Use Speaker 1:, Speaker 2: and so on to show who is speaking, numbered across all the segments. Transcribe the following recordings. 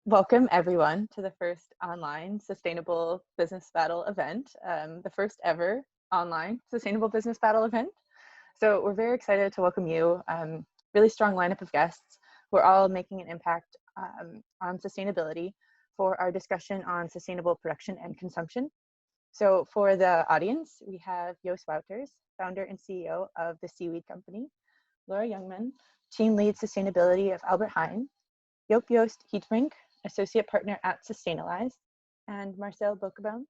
Speaker 1: Welcome everyone to the first online Sustainable Business Battle event, the first ever online Sustainable Business Battle event. So we're very excited to welcome you, really strong lineup of guests who are all making an impact on sustainability for our discussion on sustainable production and consumption. So for the audience, we have Joost Wouters, founder and CEO of the Seaweed Company, Laura Jungmann, team lead sustainability of Albert Heijn, Joost Hietbrink, associate partner at Sustainalyze, and Marcel Beukeboom,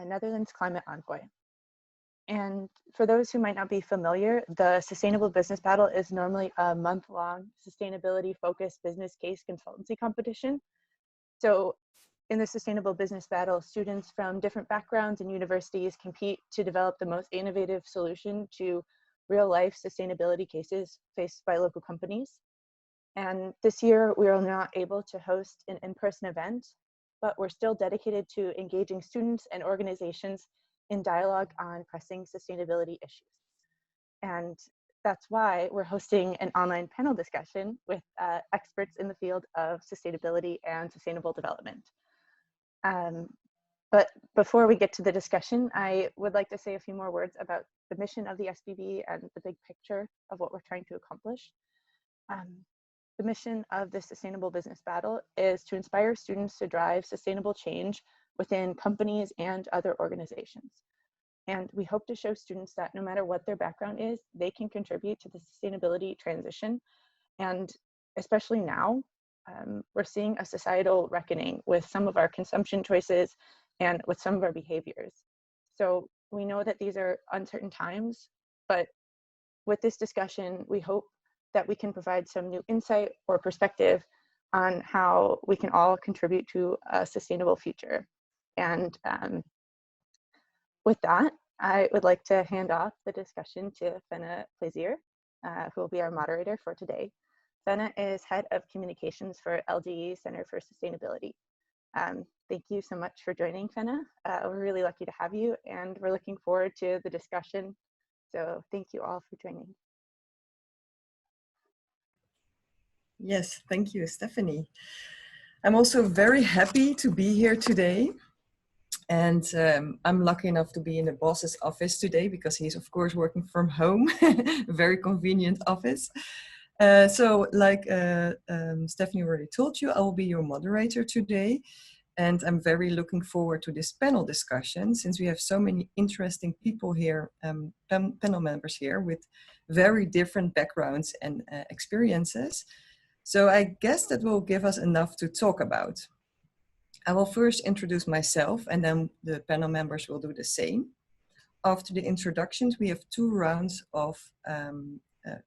Speaker 1: Netherlands climate envoy. And for those who might not be familiar, the Sustainable Business Battle is normally a month-long sustainability-focused business case consultancy competition. So in the Sustainable Business Battle, students from different backgrounds and universities compete to develop the most innovative solution to real-life sustainability cases faced by local companies. And this year, we are not able to host an in-person event, but we're still dedicated to engaging students and organizations in dialogue on pressing sustainability issues. And that's why we're hosting an online panel discussion with experts in the field of sustainability and sustainable development. But before we get to the discussion, I would like to say a few more words about the mission of the SBB and the big picture of what we're trying to accomplish. The mission of the Sustainable Business Battle is to inspire students to drive sustainable change within companies and other organizations. And we hope to show students that no matter what their background is, they can contribute to the sustainability transition. And especially now, we're seeing a societal reckoning with some of our consumption choices and with some of our behaviors. So we know that these are uncertain times, but with this discussion, we hope that we can provide some new insight or perspective on how we can all contribute to a sustainable future. And with that, I would like to hand off the discussion to Fenna Plaisier, who will be our moderator for today. Fenna is head of communications for LGE Center for Sustainability. Thank you so much for joining, Fenna. We're really lucky to have you, and we're looking forward to the discussion. So thank you all for joining.
Speaker 2: Yes, thank you, Stephanie. I'm also very happy to be here today. And I'm lucky enough to be in the boss's office today because he's, of course, working from home, a very convenient office. So like Stephanie already told you, I will be your moderator today. And I'm very looking forward to this panel discussion since we have so many interesting people here, panel members here with very different backgrounds and experiences. So I guess that will give us enough to talk about. I will first introduce myself and then the panel members will do the same. After the introductions, we have 2 rounds of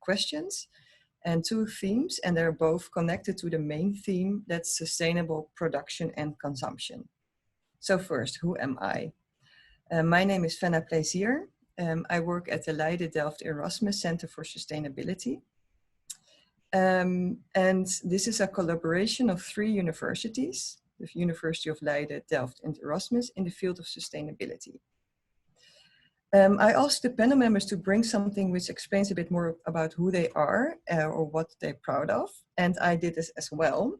Speaker 2: questions and 2 themes, and they're both connected to the main theme, that's sustainable production and consumption. So first, who am I? My name is Fenna Plaisier. I work at the Leiden Delft Erasmus Center for Sustainability. And this is a collaboration of 3 universities, the University of Leiden, Delft and Erasmus, in the field of sustainability. I asked the panel members to bring something which explains a bit more about who they are or what they're proud of, and I did this as well.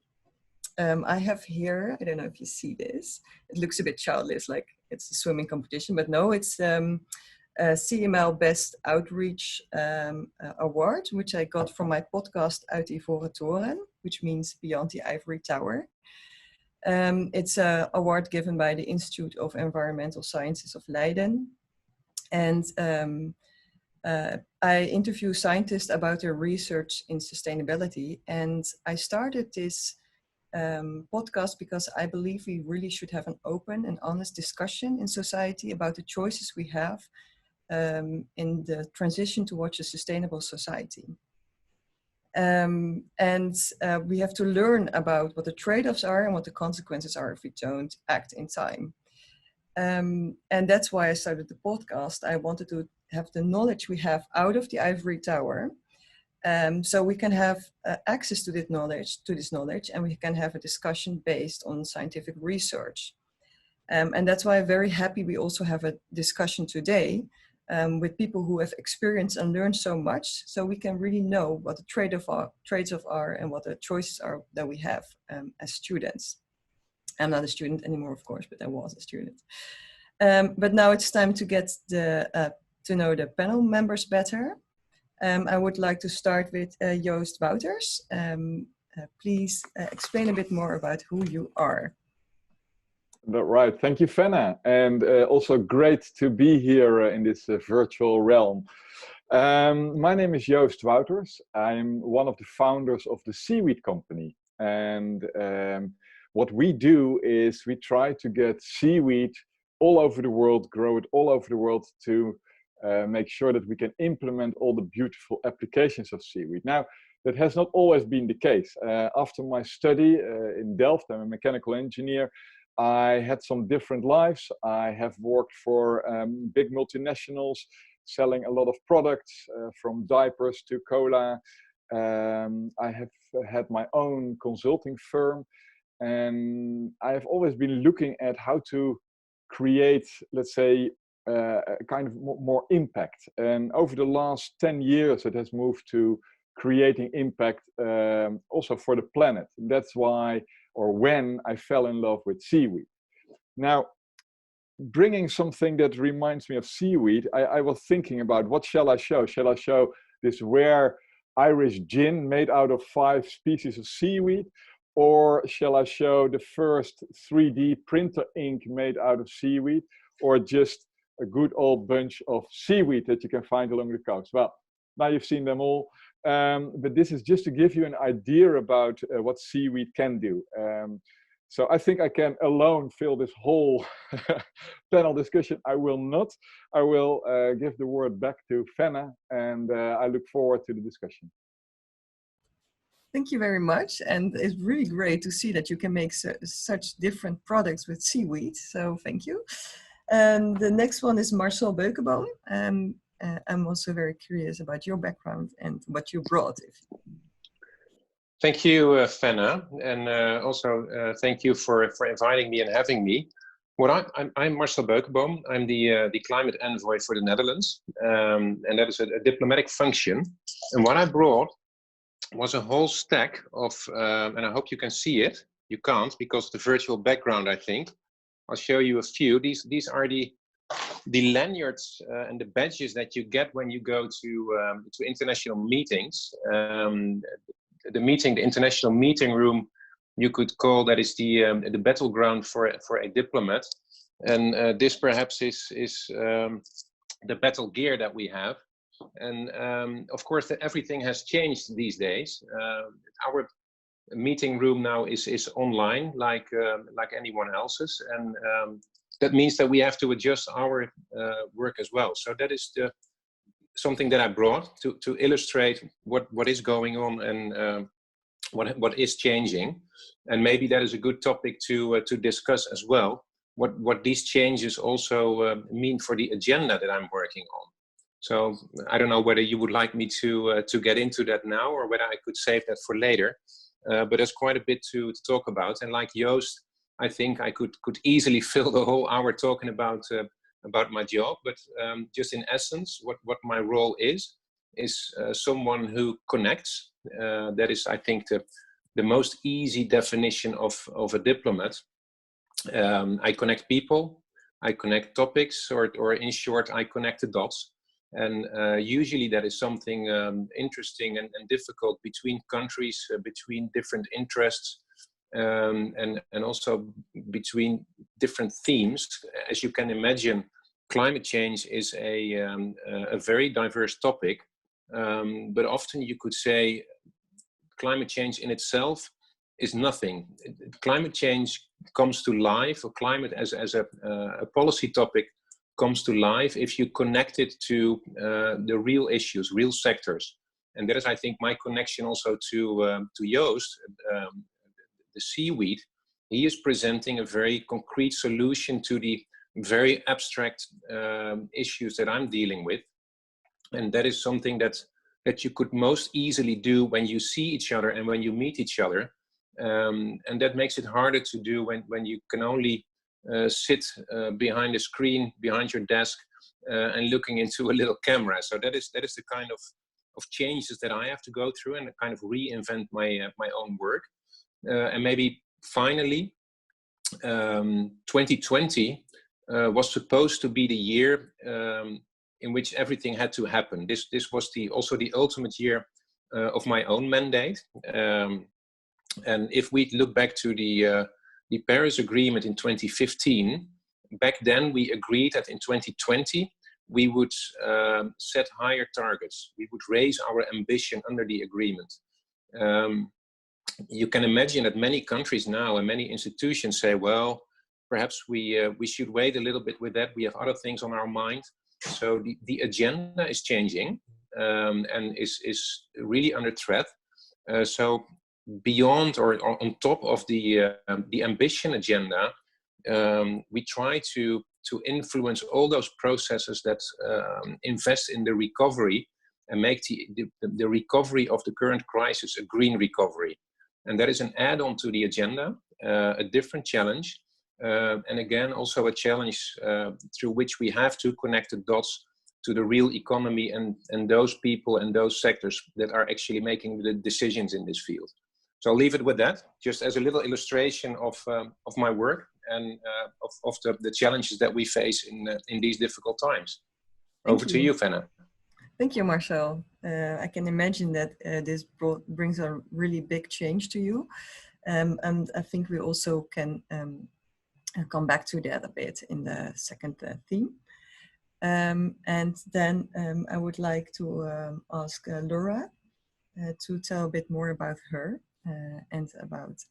Speaker 2: I have here, I don't know if you see this, it looks a bit childish, like it's a swimming competition, but no, it's CML Best Outreach Award, which I got from my podcast Uit de Ivoren Toren, which means Beyond the Ivory Tower. It's an award given by the Institute of Environmental Sciences of Leiden. And I interview scientists about their research in sustainability. And I started this podcast because I believe we really should have an open and honest discussion in society about the choices we have in the transition towards a sustainable society. We have to learn about what the trade-offs are and what the consequences are if we don't act in time. And that's why I started the podcast. I wanted to have the knowledge we have out of the ivory tower, so we can have access to this knowledge, and we can have a discussion based on scientific research. And that's why I'm very happy we also have a discussion today with people who have experienced and learned so much, so we can really know what the trade-offs are and what the choices are that we have as students. I'm not a student anymore, of course, but I was a student. But now it's time to get to know the panel members better. I would like to start with Joost Wouters. Please explain a bit more about who you are.
Speaker 3: Right, thank you, Fenna, and also great to be here in this virtual realm. My name is Joost Wouters. I'm one of the founders of the Seaweed Company, and what we do is we try to get seaweed all over the world, grow it all over the world to make sure that we can implement all the beautiful applications of seaweed. Now, that has not always been the case. After my study in Delft, I'm a mechanical engineer. I had some different lives. I have worked for big multinationals, selling a lot of products, from diapers to cola. I have had my own consulting firm, and I have always been looking at how to create, let's say, a kind of more impact. And over the last 10 years, it has moved to creating impact also for the planet. That's why, or when I fell in love with seaweed. Now, bringing something that reminds me of seaweed, I was thinking about what shall I show? Shall I show this rare Irish gin made out of 5 species of seaweed? Or shall I show the first 3D printer ink made out of seaweed? Or just a good old bunch of seaweed that you can find along the coast? Well, now you've seen them all. But this is just to give you an idea about what seaweed can do. So I think I can alone fill this whole panel discussion. I will not. I will give the word back to Fenna, and I look forward to the discussion.
Speaker 2: Thank you very much. And it's really great to see that you can make such different products with seaweed. So thank you. And the next one is Marcel Beukeboom. I'm also very curious about your background and what you brought.
Speaker 4: Thank you, Fenna, and also thank you for inviting me and having me. I'm Marcel Beukeboom. I'm the climate envoy for the Netherlands, and that is a diplomatic function. And what I brought was a whole stack of, and I hope you can see it. You can't because of the virtual background, I think. I'll show you a few. These are the lanyards and the badges that you get when you go to international meetings. The international meeting room, you could call that is the battleground for a diplomat. And this perhaps is the battle gear that we have. And of course, everything has changed these days. Our meeting room now is online, like anyone else's, and that means that we have to adjust our work as well. So that is something that I brought to illustrate what is going on and what is changing, and maybe that is a good topic to discuss as well. What these changes also mean for the agenda that I'm working on. So I don't know whether you would like me to get into that now or whether I could save that for later. But there's quite a bit to talk about, and like Joost, I think I could easily fill the whole hour talking about my job. But just in essence, what my role is someone who connects. That is, I think, the most easy definition of a diplomat. I connect people, I connect topics, or in short, I connect the dots. And usually that is something interesting and difficult between countries, between different interests, and also between different themes. As you can imagine, climate change is a very diverse topic, but often you could say climate change in itself is nothing. Climate change comes to life, or climate as a policy topic comes to life if you connect it to the real issues, real sectors. And that is, I think, my connection also to Joost, the seaweed. He is presenting a very concrete solution to the very abstract issues that I'm dealing with. And that is something that you could most easily do when you see each other and when you meet each other. And that makes it harder to do when you can only sit behind a screen, behind your desk, and looking into a little camera. So that is the kind of changes that I have to go through and kind of reinvent my own work. And maybe finally, 2020 was supposed to be the year in which everything had to happen. This was also the ultimate year of my own mandate. And if we look back to the Paris Agreement in 2015, back then we agreed that in 2020 we would set higher targets. We would raise our ambition under the agreement. You can imagine that many countries now and many institutions say, well, perhaps we should wait a little bit with that. We have other things on our mind. So the agenda is changing and is really under threat. So beyond or on top of the ambition agenda, we try to influence all those processes that invest in the recovery and make the recovery of the current crisis a green recovery. And that is an add-on to the agenda, a different challenge, and again, also a challenge through which we have to connect the dots to the real economy and those people and those sectors that are actually making the decisions in this field. So I'll leave it with that, just as a little illustration of my work and of the challenges that we face in these difficult times. Over to you, Fenna.
Speaker 2: Thank you, Marcel. I can imagine that this brings a really big change to you. And I think we also can come back to that a bit in the second theme. And then I would like to ask Laura to tell a bit more about her and about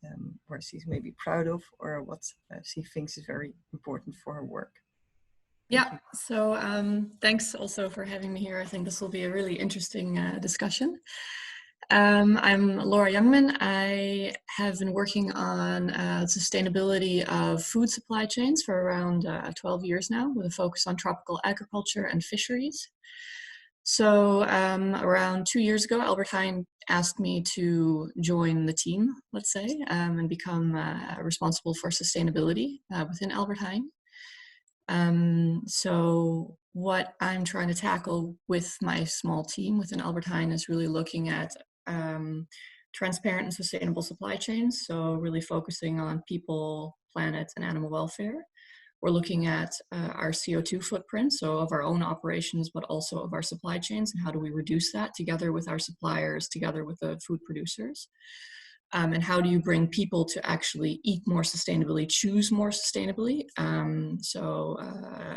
Speaker 2: what she's maybe proud of or what she thinks is very important for her work.
Speaker 5: Yeah, so thanks also for having me here. I think this will be a really interesting discussion. I'm Laura Jungmann. I have been working on sustainability of food supply chains for around 12 years now, with a focus on tropical agriculture and fisheries. So around 2 years ago, Albert Heijn asked me to join the team, let's say, and become responsible for sustainability within Albert Heijn. So what I'm trying to tackle with my small team within Albert Heijn is really looking at transparent and sustainable supply chains. So really focusing on people, planet, and animal welfare. We're looking at our CO2 footprint, so of our own operations, but also of our supply chains, and how do we reduce that together with our suppliers, together with the food producers. And how do you bring people to actually eat more sustainably, choose more sustainably?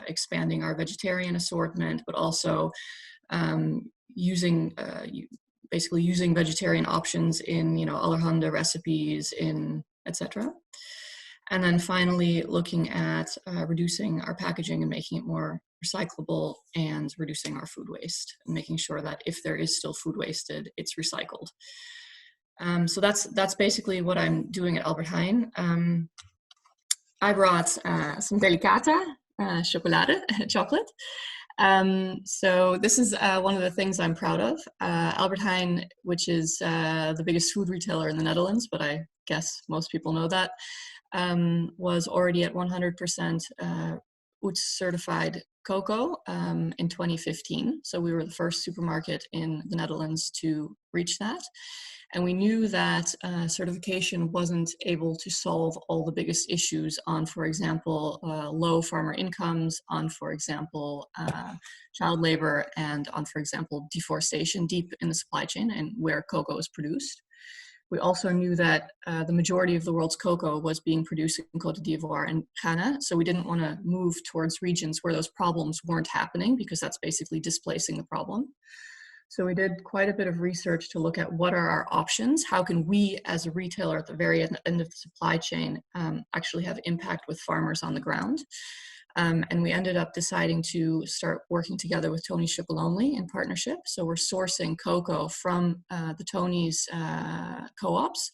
Speaker 5: Expanding our vegetarian assortment, but also using vegetarian options in, allerhande recipes, etc. And then finally, looking at reducing our packaging and making it more recyclable, and reducing our food waste, and making sure that if there is still food wasted, it's recycled. So that's basically what I'm doing at Albert Heijn. I brought some delicata chocolate. So this is one of the things I'm proud of. Albert Heijn, which is the biggest food retailer in the Netherlands, but I guess most people know that, was already at 100% UTZ certified cocoa in 2015. So we were the first supermarket in the Netherlands to reach that. And we knew that certification wasn't able to solve all the biggest issues on, for example, low farmer incomes, on, for example, child labor, and on, for example, deforestation deep in the supply chain and where cocoa is produced. We also knew that the majority of the world's cocoa was being produced in Côte d'Ivoire and Ghana, so we didn't want to move towards regions where those problems weren't happening, because that's basically displacing the problem. So we did quite a bit of research to look at what are our options, how can we as a retailer at the very end of the supply chain actually have impact with farmers on the ground. And we ended up deciding to start working together with Tony's Chocolonely in partnership. So we're sourcing cocoa from the Tony's co-ops.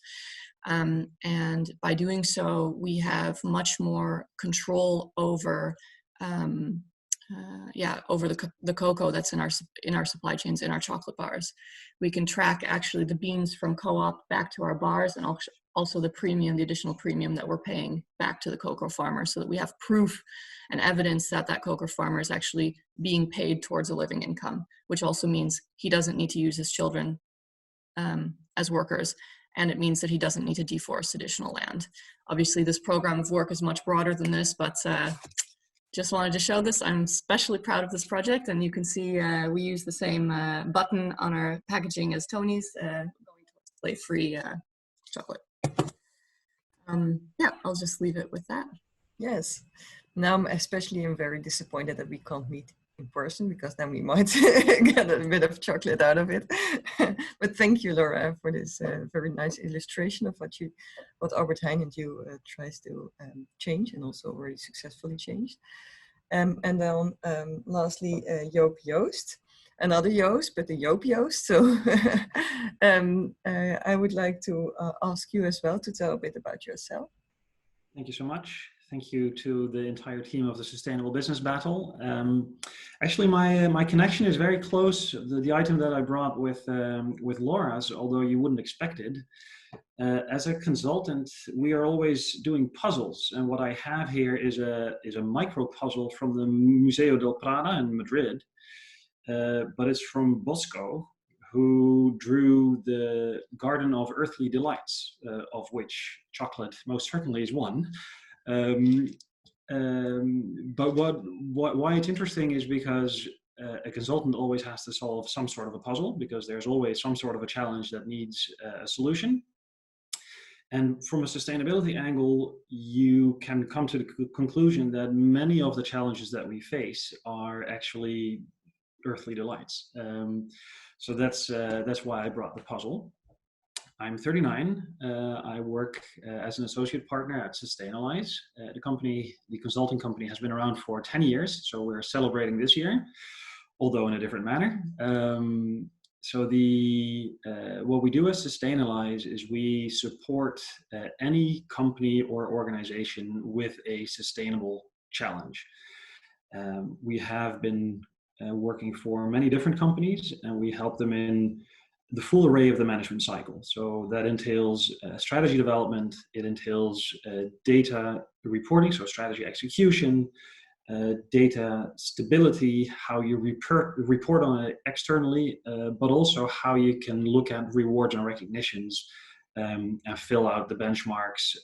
Speaker 5: And by doing so, we have much more control over the cocoa that's in our supply chains, in our chocolate bars. We can track actually the beans from co-op back to our bars, and also the premium, the additional premium that we're paying back to the cocoa farmer, so that we have proof and evidence that that cocoa farmer is actually being paid towards a living income, which also means he doesn't need to use his children as workers, and it means that he doesn't need to deforest additional land. Obviously, this program of work is much broader than this, but just wanted to show this. I'm especially proud of this project, and you can see we use the same button on our packaging as Tony's, going towards play-free chocolate. Yeah, I'll just leave it with that.
Speaker 2: Yes. Now I'm very disappointed that we can't meet in person, because then we might get a bit of chocolate out of it. But thank you, Laura, for this very nice illustration of what Albert Heijn and you tries to change, and also already successfully changed. And then lastly, Joost, another Joost, but the Joost. So I would like to ask you as well to tell a bit about yourself.
Speaker 6: Thank you so much. Thank you to the entire team of the Sustainable Business Battle. Actually, my connection is very close. The item that I brought with Laura's, although you wouldn't expect it. As a consultant, we are always doing puzzles, and what I have here is a micro puzzle from the Museo del Prado in Madrid, but it's from Bosco, who drew the Garden of Earthly Delights, of which chocolate most certainly is one. But why it's interesting is because a consultant always has to solve some sort of a puzzle, because there's always some sort of a challenge that needs a solution. And from a sustainability angle, you can come to the conclusion that many of the challenges that we face are actually earthly delights. So that's why I brought the puzzle. I'm 39. I work as an associate partner at Sustainalyze. The consulting company has been around for 10 years, so we're celebrating this year, although in a different manner. So what we do as Sustainalyze is we support any company or organization with a sustainable challenge. We have been working for many different companies, and we help them in the full array of the management cycle. So that entails strategy development, it entails data reporting, so strategy execution, data stability, how you report on it externally, but also how you can look at rewards and recognitions and fill out the benchmarks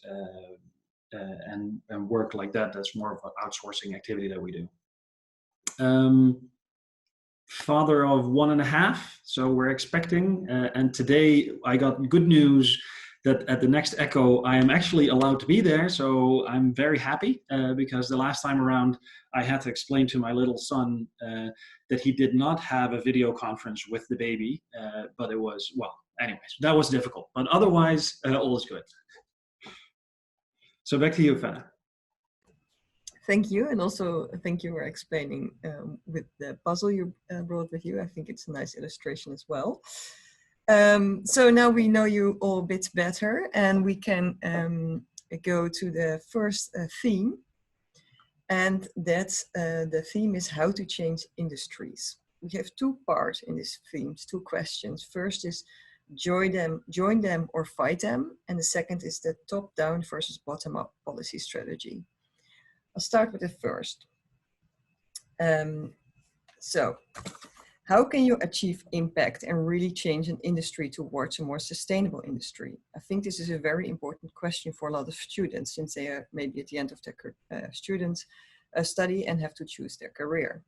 Speaker 6: and work like that. That's more of an outsourcing activity that we do. Father of 1.5, so we're expecting, and today I got good news that at the next Echo I am actually allowed to be there, so I'm very happy, because the last time around I had to explain to my little son that he did not have a video conference with the baby, but it was, well, anyways, that was difficult, but otherwise all is good. So back to you, Fenna.
Speaker 2: Thank you, and also thank you for explaining with the puzzle you brought with you. I think it's a nice illustration as well. So now we know you all a bit better, and we can go to the first theme, and that's the theme is how to change industries. We have two parts in this theme, two questions. First is join them or fight them, and the second is the top-down versus bottom-up policy strategy. I'll start with the first. So, how can you achieve impact and really change an industry towards a more sustainable industry? I think this is a very important question for a lot of students, since they are maybe at the end of their students study and have to choose their career.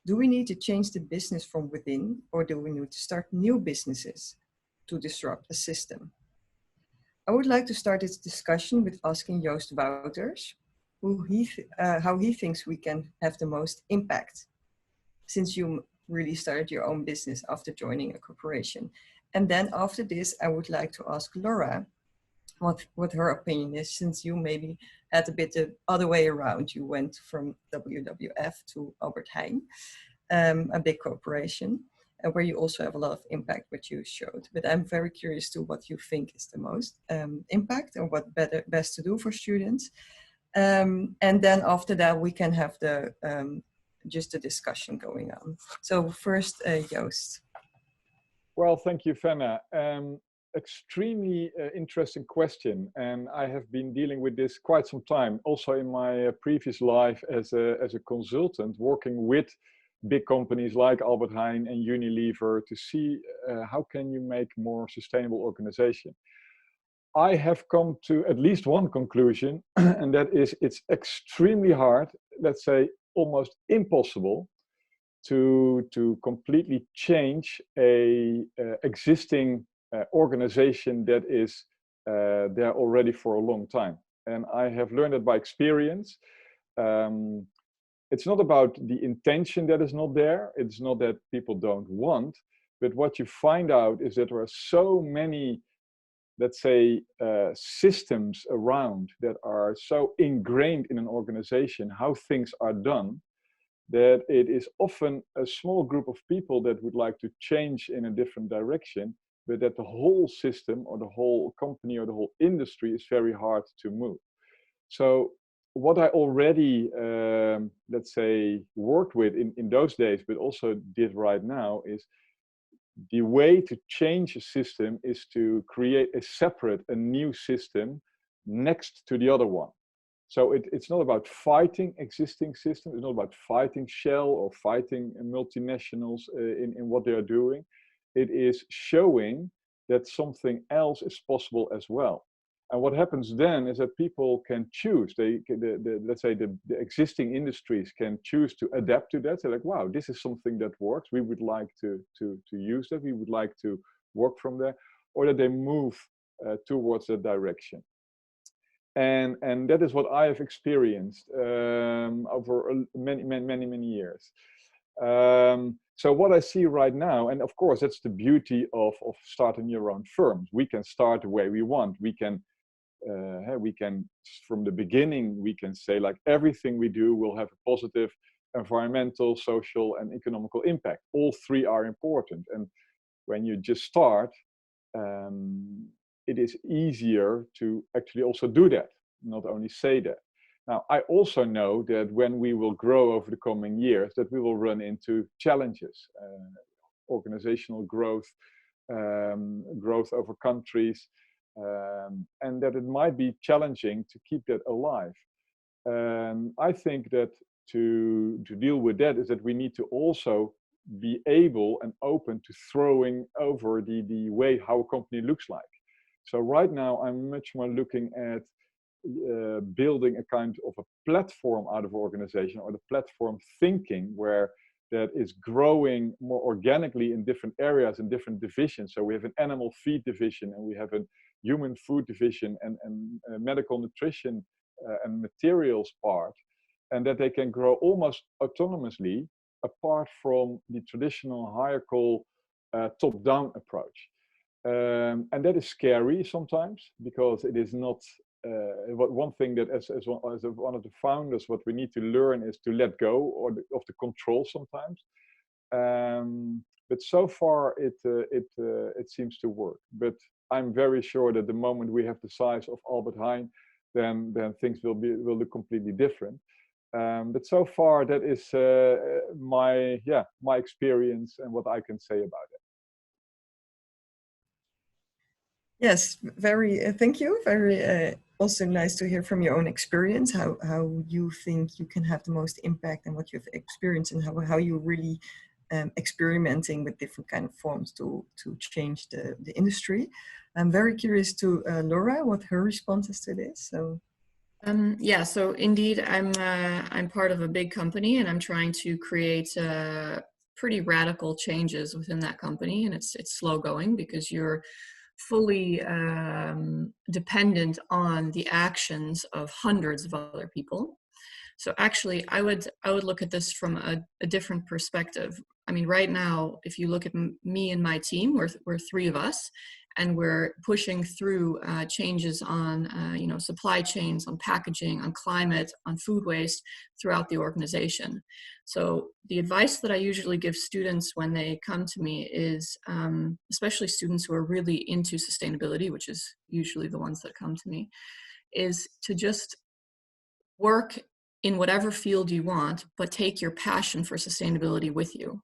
Speaker 2: Do we need to change the business from within, or do we need to start new businesses to disrupt a system? I would like to start this discussion with asking Joost Wouters how he thinks we can have the most impact, since you really started your own business after joining a corporation. And then after this, I would like to ask Laura what her opinion is, since you maybe had a bit the other way around. You went from WWF to Albert Heijn, a big corporation, where you also have a lot of impact, which you showed. But I'm very curious to what you think is the most impact, and what best to do for students. And then after that, we can have the just a discussion going on. So first, Joost.
Speaker 3: Well, thank you, Fenna. extremely interesting question, and I have been dealing with this quite some time. Also in my previous life as a consultant, working with big companies like Albert Heijn and Unilever to see how can you make more sustainable organization. I have come to at least one conclusion, and that is it's extremely hard, let's say almost impossible, to completely change a existing organization that is there already for a long time. And I have learned it by experience. It's not about the intention that is not there. It's not that people don't want, but what you find out is that there are so many, let's say, systems around that are so ingrained in an organization, how things are done, that it is often a small group of people that would like to change in a different direction, but that the whole system or the whole company or the whole industry is very hard to move. So what I already, let's say, worked with in those days, but also did right now, is the way to change a system is to create a new system next to the other one. So it's not about fighting existing systems, it's not about fighting Shell or fighting multinationals in what they are doing. It is showing that something else is possible as well. And what happens then is that people can choose. Let's say the existing industries can choose to adapt to that. They're like, wow, this is something that works. We would like to use that. We would like to work from there. Or that they move towards that direction. And that is what I have experienced over many years. So what I see right now, and of course that's the beauty of starting your own firms. We can start the way we want. We can from the beginning we can say like everything we do will have a positive environmental, social, and economical impact. All three are important. And when you just start, it is easier to actually also do that, not only say that. Now, I also know that when we will grow over the coming years, that we will run into challenges, organizational growth, growth over countries, and that it might be challenging to keep that alive. I think that to deal with that is that we need to also be able and open to throwing over the way how a company looks like. So right now, I'm much more looking at building a kind of a platform out of organization, or the platform thinking, where that is growing more organically in different areas and different divisions. So we have an animal feed division, and we have a human food division, and medical nutrition and materials part, and that they can grow almost autonomously apart from the traditional hierarchical top-down approach. And that is scary sometimes, because it is not one thing that as one of the founders, what we need to learn is to let go of the control sometimes. But so far it seems to work. But I'm very sure that the moment we have the size of Albert Heijn, then things will look completely different. But so far that is my experience and what I can say about it.
Speaker 2: Yes, very. Thank you. Very also nice to hear from your own experience, how you think you can have the most impact, and what you've experienced, and how you really experimenting with different kind of forms to change the industry. I'm very curious to Laura, what her response is to this. So.
Speaker 5: Yeah, so indeed, I'm part of a big company, and I'm trying to create pretty radical changes within that company, and it's slow going because you're fully dependent on the actions of hundreds of other people. So actually, I would look at this from a different perspective. I mean, right now, if you look at me and my team, we're three of us, and we're pushing through changes on supply chains, on packaging, on climate, on food waste throughout the organization. So the advice that I usually give students when they come to me is, especially students who are really into sustainability, which is usually the ones that come to me, is to just work in whatever field you want, but take your passion for sustainability with you.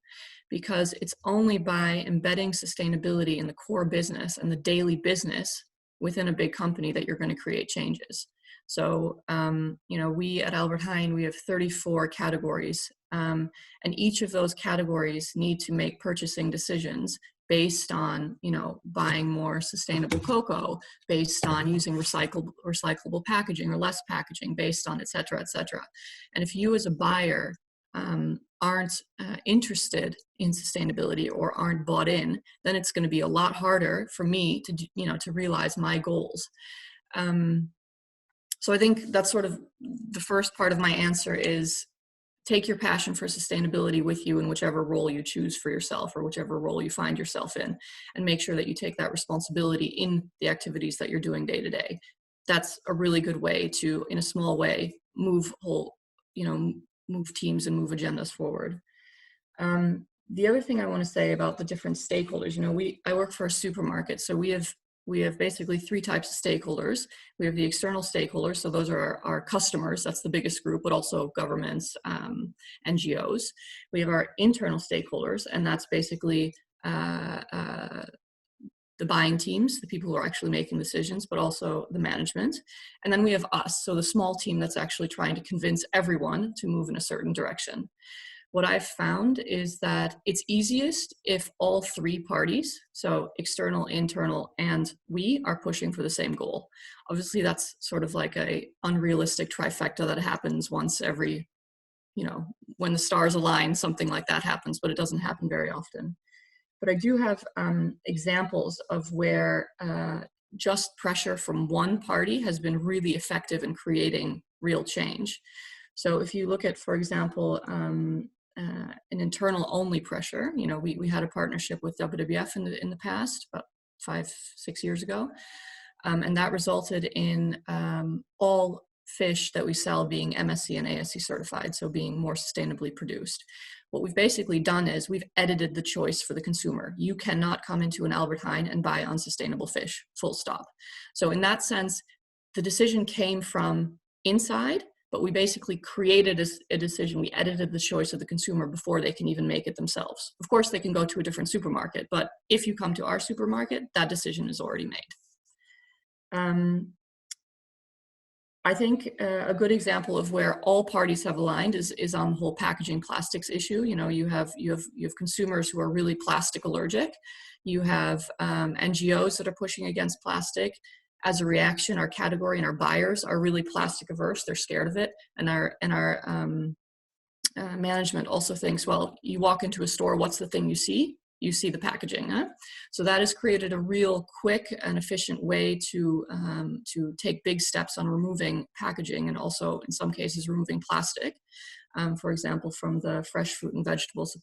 Speaker 5: because it's only by embedding sustainability in the core business and the daily business within a big company that you're going to create changes. So, you know, we at Albert Heijn, we have 34 categories, and each of those categories need to make purchasing decisions based on, you know, buying more sustainable cocoa, based on using recyclable packaging or less packaging, based on et cetera, et cetera. And if you as a buyer aren't interested in sustainability or aren't bought in, then it's going to be a lot harder for me to, you know, to realize my goals. So I think that's sort of the first part of my answer is take your passion for sustainability with you in whichever role you choose for yourself or whichever role you find yourself in, and make sure that you take that responsibility in the activities that you're doing day to day. That's a really good way to, in a small way, move teams and move agendas forward. The other thing I want to say about the different stakeholders, you know, I work for a supermarket, so we have basically three types of stakeholders. We have the external stakeholders, so those are our customers, that's the biggest group, but also governments, NGOs. We have our internal stakeholders, and that's basically the buying teams, the people who are actually making decisions, but also the management. And then we have us, so the small team that's actually trying to convince everyone to move in a certain direction. What I've found is that it's easiest if all three parties, so external, internal, and we, are pushing for the same goal. Obviously, that's sort of like a unrealistic trifecta that happens once every, you know, when the stars align, something like that happens, but it doesn't happen very often. But I do have examples of where just pressure from one party has been really effective in creating real change. So if you look at, for example, an internal only pressure, you know, we had a partnership with WWF in the past, about 5-6 years ago. And that resulted in all fish that we sell being MSC and ASC certified, so being more sustainably produced. What we've basically done is we've edited the choice for the consumer. You cannot come into an Albert Heijn and buy unsustainable fish, full stop. So in that sense, the decision came from inside, but we basically created a decision. We edited the choice of the consumer before they can even make it themselves. Of course, they can go to a different supermarket, but if you come to our supermarket, that decision is already made. I think a good example of where all parties have aligned is on the whole packaging plastics issue. You know, you have consumers who are really plastic allergic. You have NGOs that are pushing against plastic. As a reaction, our category and our buyers are really plastic averse. They're scared of it, and our management also thinks, well, you walk into a store, what's the thing you see? You see the packaging. Huh? So that has created a real quick and efficient way to take big steps on removing packaging and also, in some cases, removing plastic. For example, from the fresh fruit and vegetables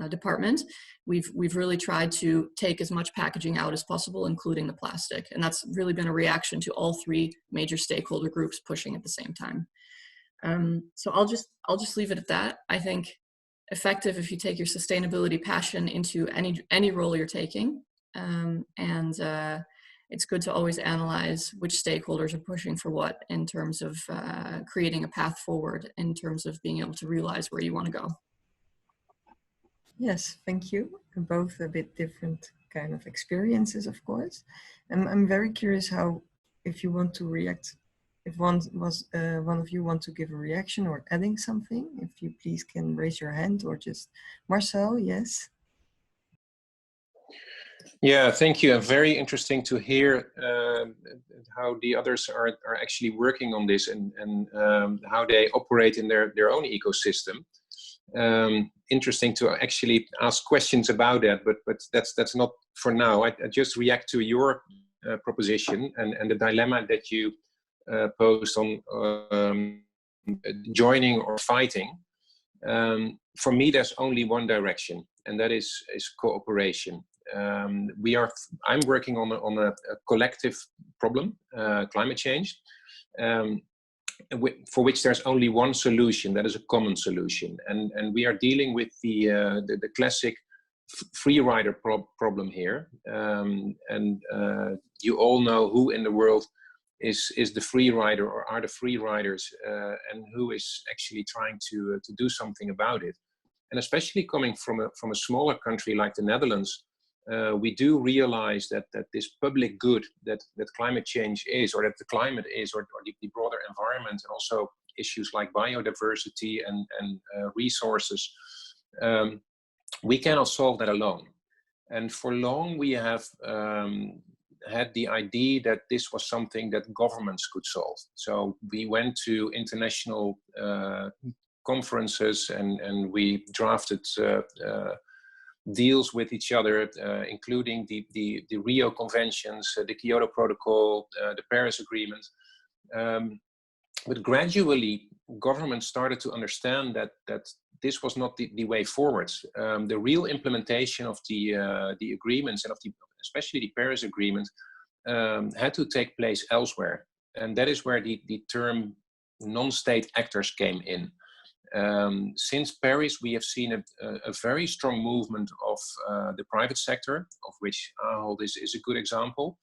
Speaker 5: department, we've really tried to take as much packaging out as possible, including the plastic. And that's really been a reaction to all three major stakeholder groups pushing at the same time. So I'll just leave it at that. I think effective if you take your sustainability passion into any role you're taking, and it's good to always analyze which stakeholders are pushing for what in terms of creating a path forward in terms of being able to realize where you want to go.
Speaker 2: Yes, thank you. Both a bit different kind of experiences, of course. And I'm very curious how, if you want to react, if one of you want to give a reaction or adding something, if you please can raise your hand or just Marcel, yes.
Speaker 4: Yeah, thank you. And very interesting to hear how the others are actually working on this and how they operate in their own ecosystem. Interesting to actually ask questions about that, but that's not for now. I just react to your proposition and the dilemma that you posed on joining or fighting. For me, there's only one direction, and that is cooperation. I'm working on a collective problem, climate change, for which there's only one solution. That is a common solution, and we are dealing with the classic free rider problem here. And you all know who in the world is the free rider or are the free riders, and who is actually trying to do something about it. And especially coming from a smaller country like the Netherlands, we do realize that this public good that climate change is, or that the climate is, or the broader environment, and also issues like biodiversity and resources, we cannot solve that alone. And for long we have had the idea that this was something that governments could solve. So we went to international conferences and we drafted deals with each other, including the Rio Conventions, the Kyoto Protocol, the Paris Agreement. But gradually, governments started to understand that this was not the way forward. The real implementation of the agreements, and of especially the Paris Agreement, had to take place elsewhere. And that is where the term non-state actors came in. Since Paris, we have seen a very strong movement of the private sector, of which Ahold is a good example,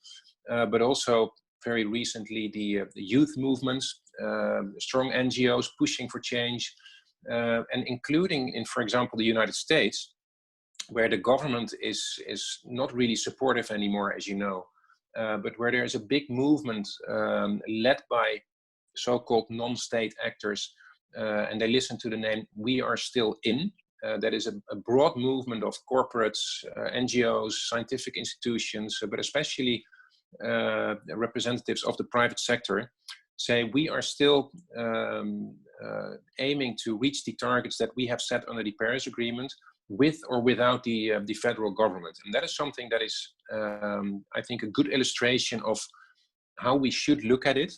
Speaker 4: but also very recently the youth movements, strong NGOs pushing for change, and including in, for example, the United States, where the government is not really supportive anymore, as you know, but where there is a big movement led by so-called non-state actors, and they listen to the name We Are Still In. That is a broad movement of corporates, NGOs, scientific institutions, but especially representatives of the private sector, say we are still aiming to reach the targets that we have set under the Paris Agreement, with or without the federal government. And that is something that is, I think, a good illustration of how we should look at it.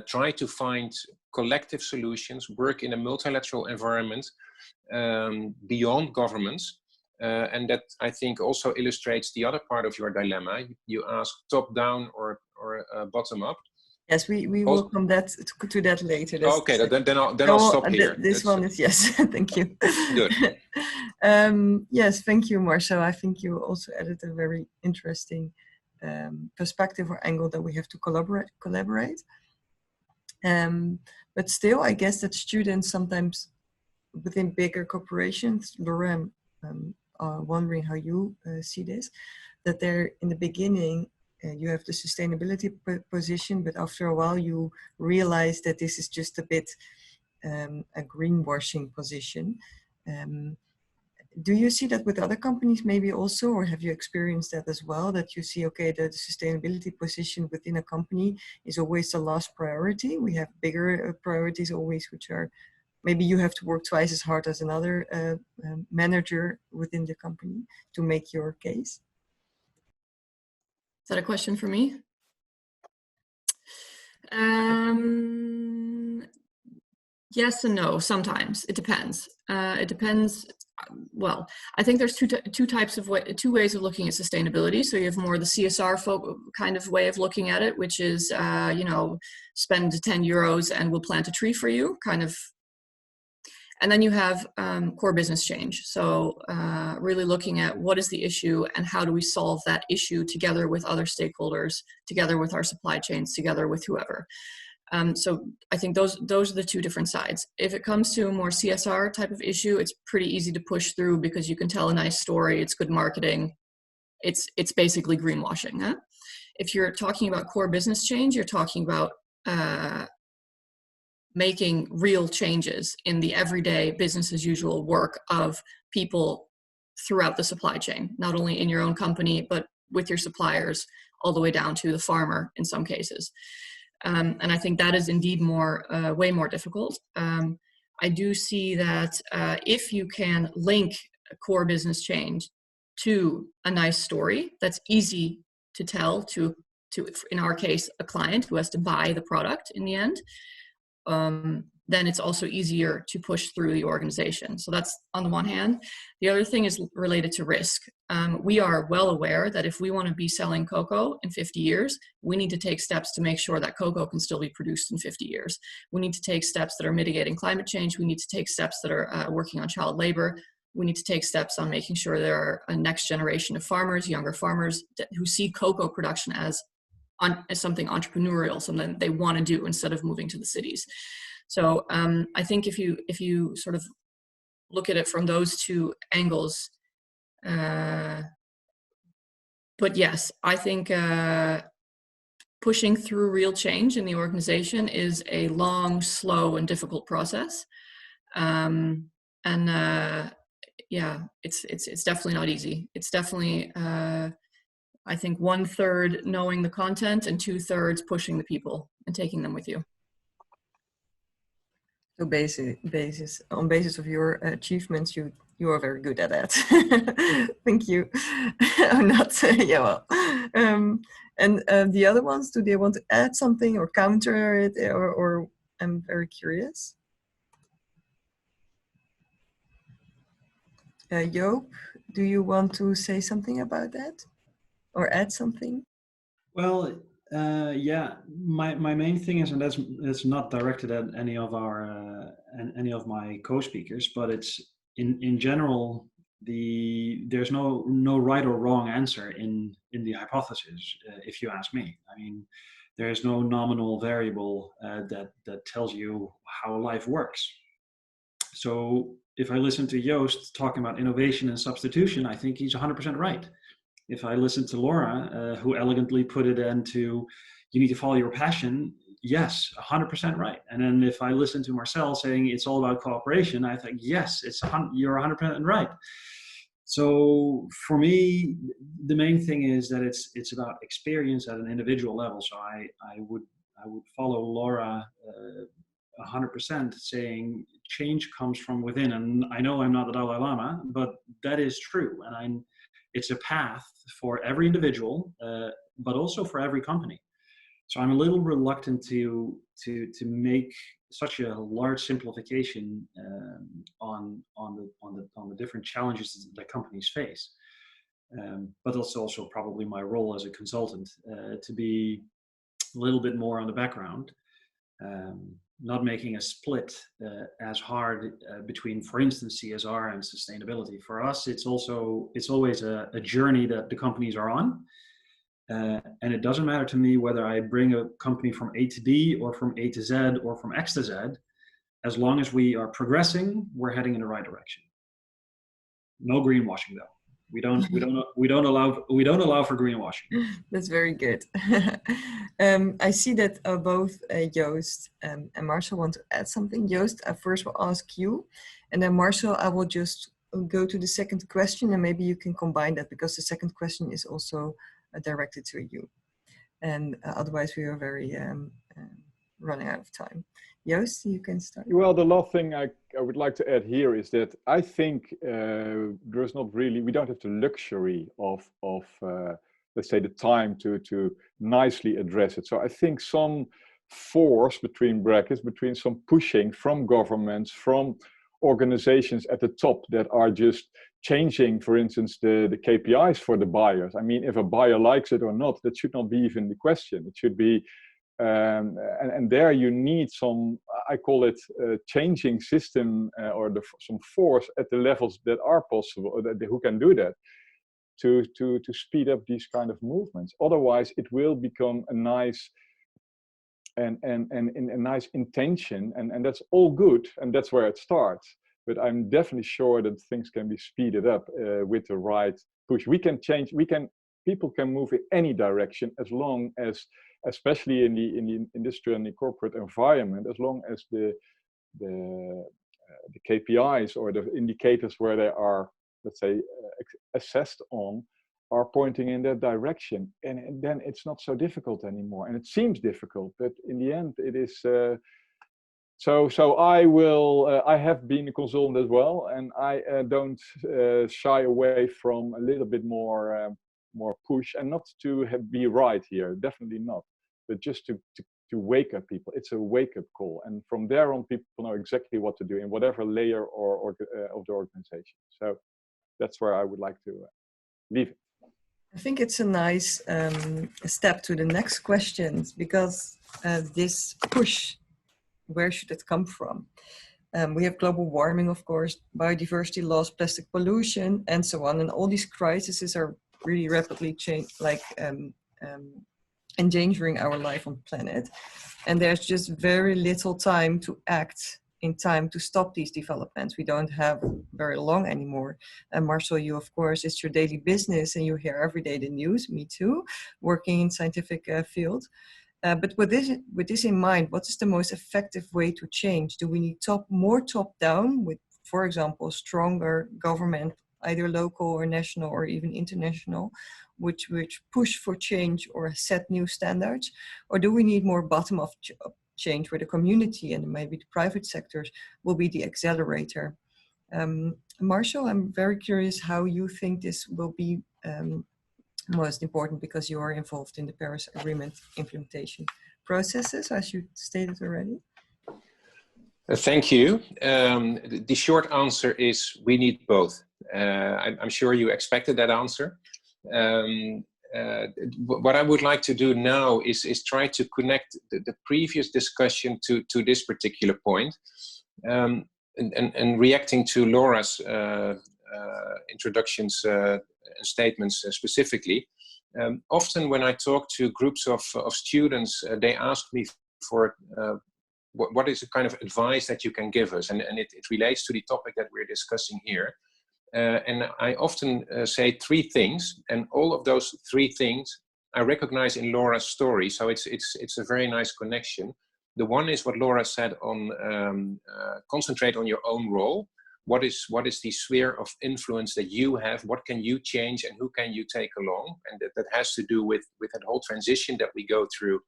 Speaker 4: Try to find collective solutions, work in a multilateral environment beyond governments. And that, I think, also illustrates the other part of your dilemma. You ask top-down or bottom-up.
Speaker 2: Yes, we will come to that later. That's
Speaker 4: okay, then I'll stop here.
Speaker 2: This one is, yes, thank you.
Speaker 4: Good.
Speaker 2: Yes, thank you, Marcel. I think you also added a very interesting perspective or angle that we have to collaborate. But still, I guess that students sometimes within bigger corporations, Laura, are wondering how you see this, that they're in the beginning, you have the sustainability position, but after a while you realize that this is just a bit a greenwashing position. Do you see that with other companies maybe also, or have you experienced that as well, that you see, okay, the sustainability position within a company is always the last priority? We have bigger priorities always, which are, maybe you have to work twice as hard as another manager within the company to make your case.
Speaker 5: Is that a question for me? Yes and no, sometimes. It depends. It depends. Well, I think there's two ways of looking at sustainability. So you have more the CSR kind of way of looking at it, which is, you know, spend 10 euros and we'll plant a tree for you, kind of. And then you have core business change. So really looking at what is the issue and how do we solve that issue together with other stakeholders, together with our supply chains, together with whoever. So I think those are the two different sides. If it comes to a more CSR type of issue, it's pretty easy to push through because you can tell a nice story, it's good marketing, it's basically greenwashing. Huh? If you're talking about core business change, you're talking about making real changes in the everyday business as usual work of people throughout the supply chain, not only in your own company, but with your suppliers, all the way down to the farmer in some cases. And I think that is indeed way more difficult. I do see that if you can link a core business change to a nice story that's easy to tell to in our case, a client who has to buy the product in the end, then it's also easier to push through the organization. So that's on the one hand. The other thing is related to risk. We are well aware that if we want to be selling cocoa in 50 years, we need to take steps to make sure that cocoa can still be produced in 50 years. We need to take steps that are mitigating climate change. We need to take steps that are working on child labor. We need to take steps on making sure there are a next generation of farmers, younger farmers, who see cocoa production as something entrepreneurial, something they want to do instead of moving to the cities. So I think if you sort of look at it from those two angles. But yes, I think pushing through real change in the organization is a long, slow, and difficult process. Yeah, it's definitely not easy. It's definitely, I think, 1/3 knowing the content and 2/3 pushing the people and taking them with you.
Speaker 2: So on basis of your achievements, you are very good at that. Thank you. I'm not. Yeah, well. And the other ones, do they want to add something or counter it, or I'm very curious. Joop, do you want to say something about that or add something?
Speaker 6: Well, yeah, my main thing is, and that's not directed at any of our any of my co-speakers, but it's in general, there's no right or wrong answer in the hypothesis, if you ask me. I mean, there's no nominal variable that tells you how life works. So if I listen to Joost talking about innovation and substitution, I think he's 100% right. If I listen to Laura, who elegantly put it into, you need to follow your passion, yes, 100% right. And then if I listen to Marcel saying it's all about cooperation, I think, yes, you're 100% right. So for me, the main thing is that it's about experience at an individual level. So I would follow Laura 100%, saying change comes from within. And I know I'm not the Dalai Lama, but that is true. And it's a path for every individual, but also for every company. So I'm a little reluctant to make such a large simplification on the different challenges that companies face. But that's also probably my role as a consultant, to be a little bit more on the background, not making a split as hard between, for instance, CSR and sustainability. For us, it's always a journey that the companies are on. And it doesn't matter to me whether I bring a company from A to B or from A to Z or from X to Z. As long as we are progressing, we're heading in the right direction. No greenwashing, though. We don't allow for greenwashing.
Speaker 2: That's very good. I see that both Joost and Marcel want to add something. Joost, I first will ask you, and then Marcel, I will just go to the second question, and maybe you can combine that, because the second question is also directed to you. And otherwise we are very running out of time. Joost, you can start.
Speaker 3: Well, the last thing I would like to add here is that I think there's not really, we don't have the luxury of let's say, the time to nicely address it. So I think some force between brackets, between some pushing from governments, from organizations at the top that are just changing, for instance, the KPIs for the buyers. I mean, if a buyer likes it or not, that should not be even the question. It should be, and there you need some, I call it changing system or some force at the levels that are possible, who can do that, to speed up these kind of movements. Otherwise, it will become a nice and a nice intention, and that's all good, and that's where it starts. But I'm definitely sure that things can be speeded up with the right push. We can change. People can move in any direction, as long as, especially in the industrial and the corporate environment, as long as the KPIs or the indicators where they are, let's say, assessed on, are pointing in that direction, and then it's not so difficult anymore. And it seems difficult, but in the end, it is. So I will. I have been a consultant as well, and I don't shy away from a little bit more push, and not to be right here, definitely not, but just to wake up people. It's a wake up call, and from there on, people know exactly what to do in whatever layer of the organization. So that's where I would like to leave it.
Speaker 2: I think it's a nice step to the next questions, because this push, where should it come from? We have global warming, of course, biodiversity loss, plastic pollution, and so on. And all these crises are really rapidly endangering our life on the planet. And there's just very little time to act in time to stop these developments. We don't have very long anymore. And Marcel, you, of course, it's your daily business and you hear every day the news, me too, working in scientific field. But with this in mind, what is the most effective way to change? Do we need more top-down with, for example, stronger government, either local or national or even international, which push for change or set new standards? Or do we need more bottom-up change where the community and maybe the private sectors will be the accelerator? Marcel, I'm very curious how you think this will be most important, because you are involved in the Paris Agreement implementation processes, as you stated already.
Speaker 4: Thank you. The short answer is we need both. I'm sure you expected that answer. What I would like to do now is try to connect the previous discussion to this particular point, and reacting to Laura's introductions and statements specifically. Often when I talk to groups of students, they ask me for what is the kind of advice that you can give us, and it relates to the topic that we're discussing here. And I often say three things, and all of those three things I recognize in Laura's story, so it's a very nice connection. The one is what Laura said on concentrate on your own role. What is the sphere of influence that you have? What can you change, and who can you take along? And that has to do with that whole transition that we go through.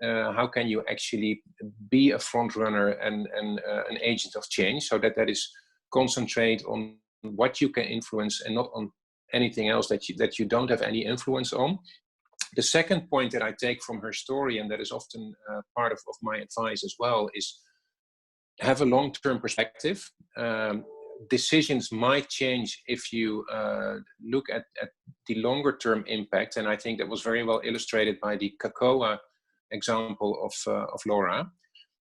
Speaker 4: How can you actually be a front runner and an agent of change? So that is concentrate on what you can influence and not on anything else that you don't have any influence on. The second point that I take from her story, and that is often part of my advice as well, is have a long-term perspective. Decisions might change if you look at the longer-term impact, and I think that was very well illustrated by the cocoa example of Laura.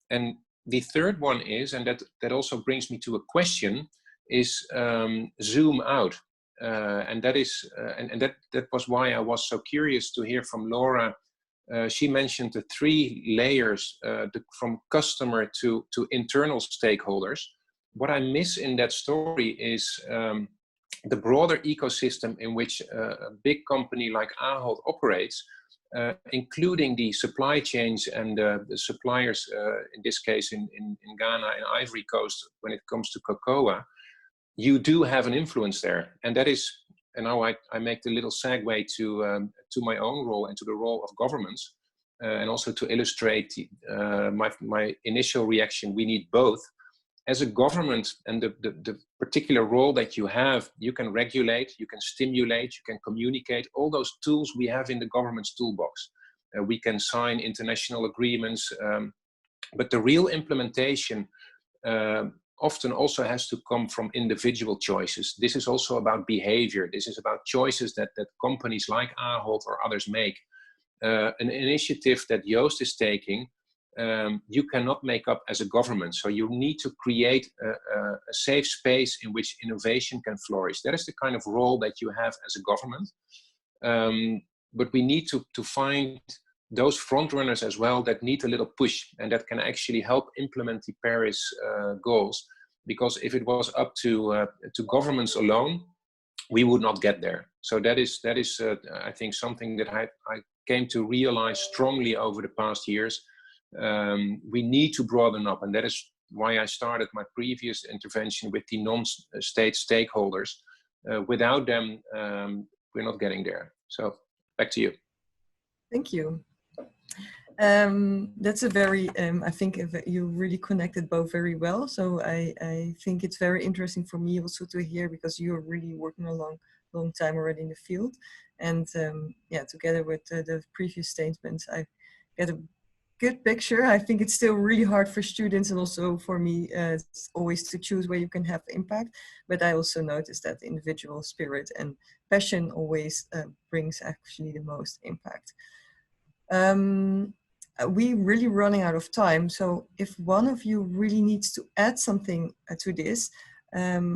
Speaker 4: And the third one is, and that also brings me to a question, is zoom out. And that is, and that was why I was so curious to hear from Laura. She mentioned the three layers, from customer to internal stakeholders. What I miss in that story is the broader ecosystem in which a big company like Ahold operates, including the supply chains and the suppliers, in this case in Ghana and Ivory Coast, when it comes to cocoa. You do have an influence there, and that is, and now I make the little segue to my own role and to the role of governments, and also to illustrate my initial reaction. We need both. As a government, and the particular role that you have, you can regulate, you can stimulate, you can communicate, all those tools we have in the government's toolbox. We can sign international agreements, but the real implementation often also has to come from individual choices. This is also about behavior. This is about choices that companies like Ahold or others make. An initiative that Joost is taking, you cannot make up as a government. So you need to create a safe space in which innovation can flourish. That is the kind of role that you have as a government. But we need to find those front runners as well that need a little push and that can actually help implement the Paris goals. Because if it was up to governments alone, we would not get there. So that is I think something that I came to realize strongly over the past years. We need to broaden up, and that is why I started my previous intervention with the non-state stakeholders. Without them, we're not getting there. So back to you.
Speaker 2: Thank you. That's a very, I think you really connected both very well. So I think it's very interesting for me also to hear, because you're really working a long time already in the field. And yeah, together with the previous statements, I get a good picture. I think it's still really hard for students and also for me always to choose where you can have impact. But I also noticed that individual spirit and passion always brings actually the most impact. We're really running out of time. So if one of you really needs to add something to this,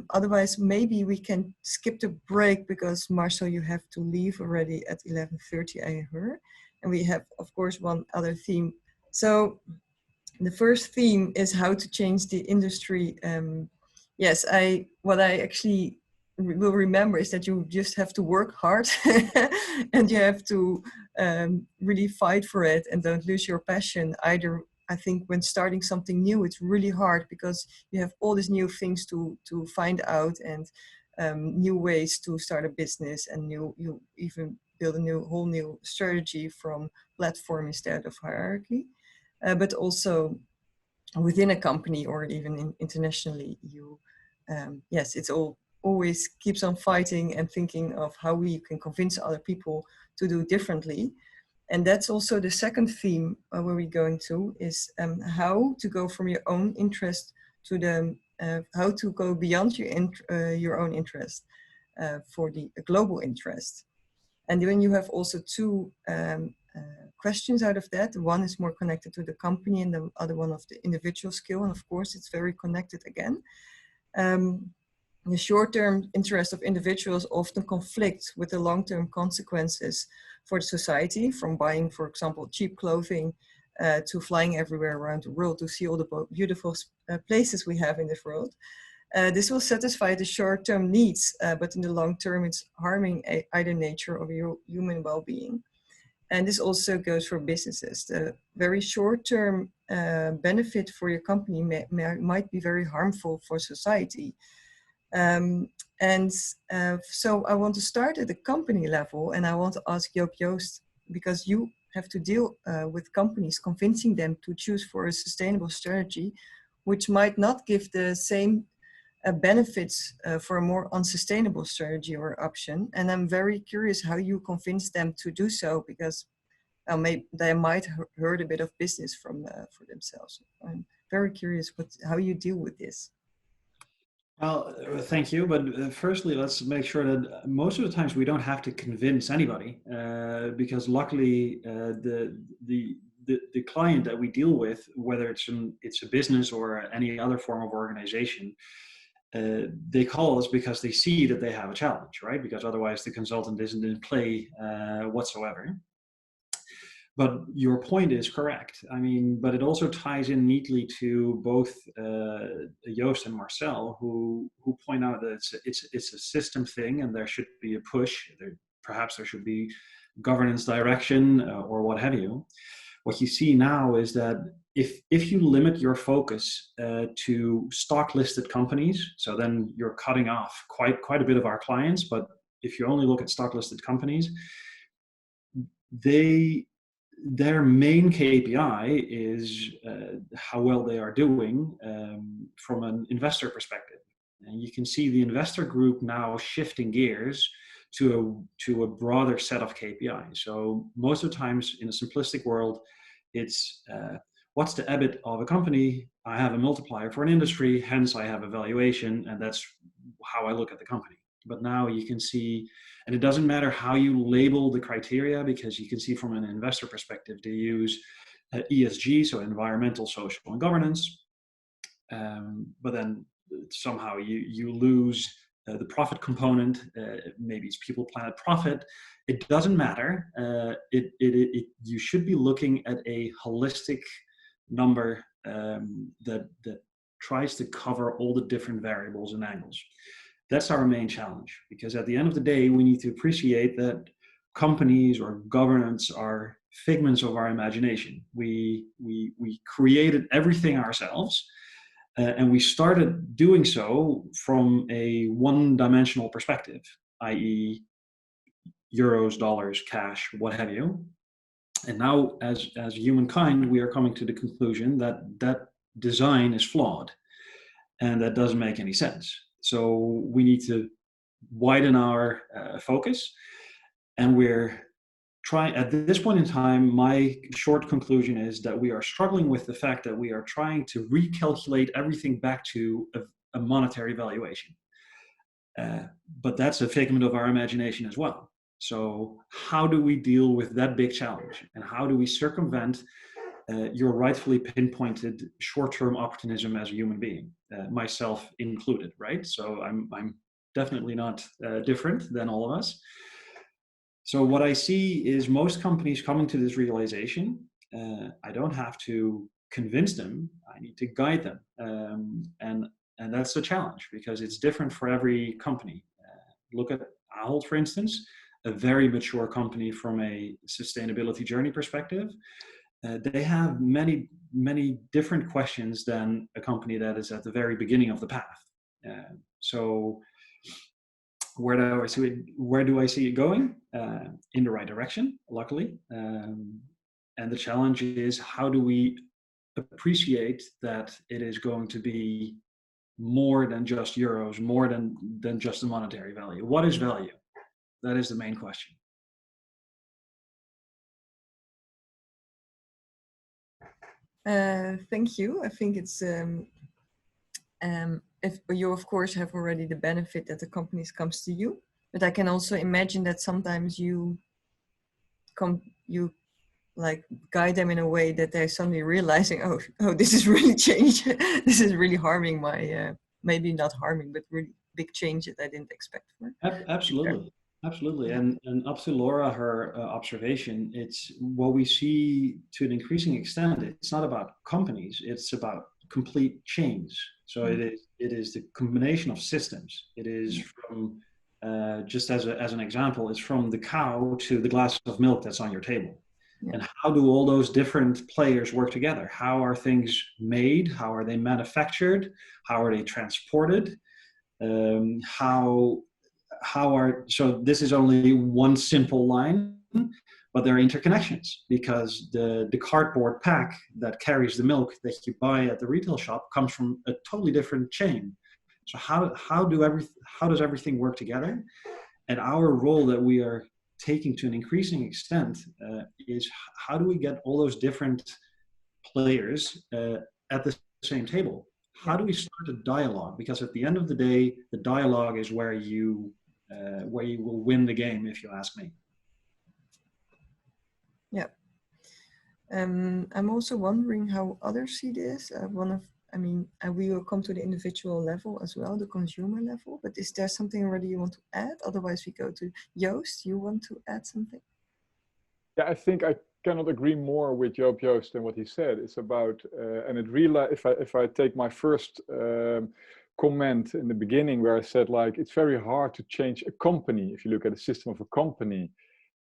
Speaker 2: otherwise maybe we can skip the break, because Marcel, you have to leave already at 11:30, I heard. And we have, of course, one other theme. So The first theme is how to change the industry. Yes, what I actually will remember is that you just have to work hard and you have to really fight for it and don't lose your passion either. I think when starting something new, it's really hard because you have all these new things to find out and new ways to start a business, and you even build a whole new strategy from platform instead of hierarchy. But also within a company or even internationally, yes, it's always keeps on fighting and thinking of how we can convince other people to do differently. And that's also the second theme where we're going to is how to go from your own interest to the how to go beyond your own interest for the global interest. And then you have also two questions out of that. One is more connected to the company and the other one of the individual skill. And of course, it's very connected again. The short-term interest of individuals often conflicts with the long-term consequences for the society, from buying, for example, cheap clothing to flying everywhere around the world to see all the beautiful places we have in this world. This will satisfy the short-term needs, but in the long term, it's harming either nature or your human well-being. And this also goes for businesses. The very short-term benefit for your company might be very harmful for society. So I want to start at the company level, and I want to ask Joost, because you have to deal with companies, convincing them to choose for a sustainable strategy, which might not give the same benefits for a more unsustainable strategy or option. And I'm very curious how you convince them to do so, because they might hurt a bit of business for themselves. I'm very curious how you deal with this.
Speaker 6: Well, thank you. But firstly, let's make sure that most of the times we don't have to convince anybody, because luckily the client that we deal with, whether it's a business or any other form of organization, they call us because they see that they have a challenge, right? Because otherwise the consultant isn't in play whatsoever. But your point is correct. I mean, but it also ties in neatly to both Joost and Marcel, who point out that it's a system thing, and there should be a push. Perhaps there should be governance direction or what have you. What you see now is that if you limit your focus to stock listed companies, so then you're cutting off quite a bit of our clients. But if you only look at stock listed companies, their main KPI is how well they are doing from an investor perspective. And you can see the investor group now shifting gears to a broader set of KPIs. So most of the times in a simplistic world, it's what's the EBIT of a company? I have a multiplier for an industry, hence I have a valuation, and that's how I look at the company. But now you can see, and it doesn't matter how you label the criteria, because you can see from an investor perspective, they use ESG, so environmental, social, and governance. But then somehow you lose the profit component. Maybe it's people, planet, profit. It doesn't matter. You should be looking at a holistic number that tries to cover all the different variables and angles. That's our main challenge, because at the end of the day, we need to appreciate that companies or governance are figments of our imagination. We created everything ourselves, and we started doing so from a one-dimensional perspective, i.e. euros, dollars, cash, what have you. And now, as humankind, we are coming to the conclusion that that design is flawed, and that doesn't make any sense. So we need to widen our focus, and we're trying, at this point in time, my short conclusion is that we are struggling with the fact that we are trying to recalculate everything back to a monetary valuation. But that's a figment of our imagination as well. So how do we deal with that big challenge? And how do we circumvent your rightfully pinpointed short-term opportunism as a human being, myself included, right? So I'm definitely not different than all of us. So what I see is most companies coming to this realization, I don't have to convince them. I need to guide them, and that's the challenge because it's different for every company. Look at Ahold, for instance, a very mature company from a sustainability journey perspective. They have many different questions than a company that is at the very beginning of the path. So where do I see it going? In the right direction, luckily. And the challenge is, how do we appreciate that it is going to be more than just euros, more than just the monetary value? What is value? That is the main question.
Speaker 2: Thank you. I think it's if you of course have already the benefit that the companies comes to you, but I can also imagine that sometimes you like guide them in a way that they're suddenly realizing, oh, this is really changed. This is really harming my maybe not harming, but really big change that I didn't expect for.
Speaker 6: Absolutely. Absolutely. And up to Laura, her observation, it's what we see to an increasing extent. It's not about companies, it's about complete chains. So it is the combination of systems. It is from, just as an example, it's from the cow to the glass of milk that's on your table. And how do all those different players work together? How are things made? How are they manufactured? How are they transported? So this is only one simple line, but there are interconnections, because the cardboard pack that carries the milk that you buy at the retail shop comes from a totally different chain. So how does everything work together? And our role that we are taking to an increasing extent is, how do we get all those different players at the same table? How do we start a dialogue? Because at the end of the day, the dialogue is where you will win the game, if you ask me.
Speaker 2: Yeah. I'm also wondering how others see this. We will come to the individual level as well, the consumer level, but is there something already you want to add? Otherwise we go to Joost. You want to add something?
Speaker 3: Yeah, I think I cannot agree more with Joop Joost than what he said. It's about, and it really, if I take my first comment in the beginning where I said, like, it's very hard to change a company if you look at the system of a company.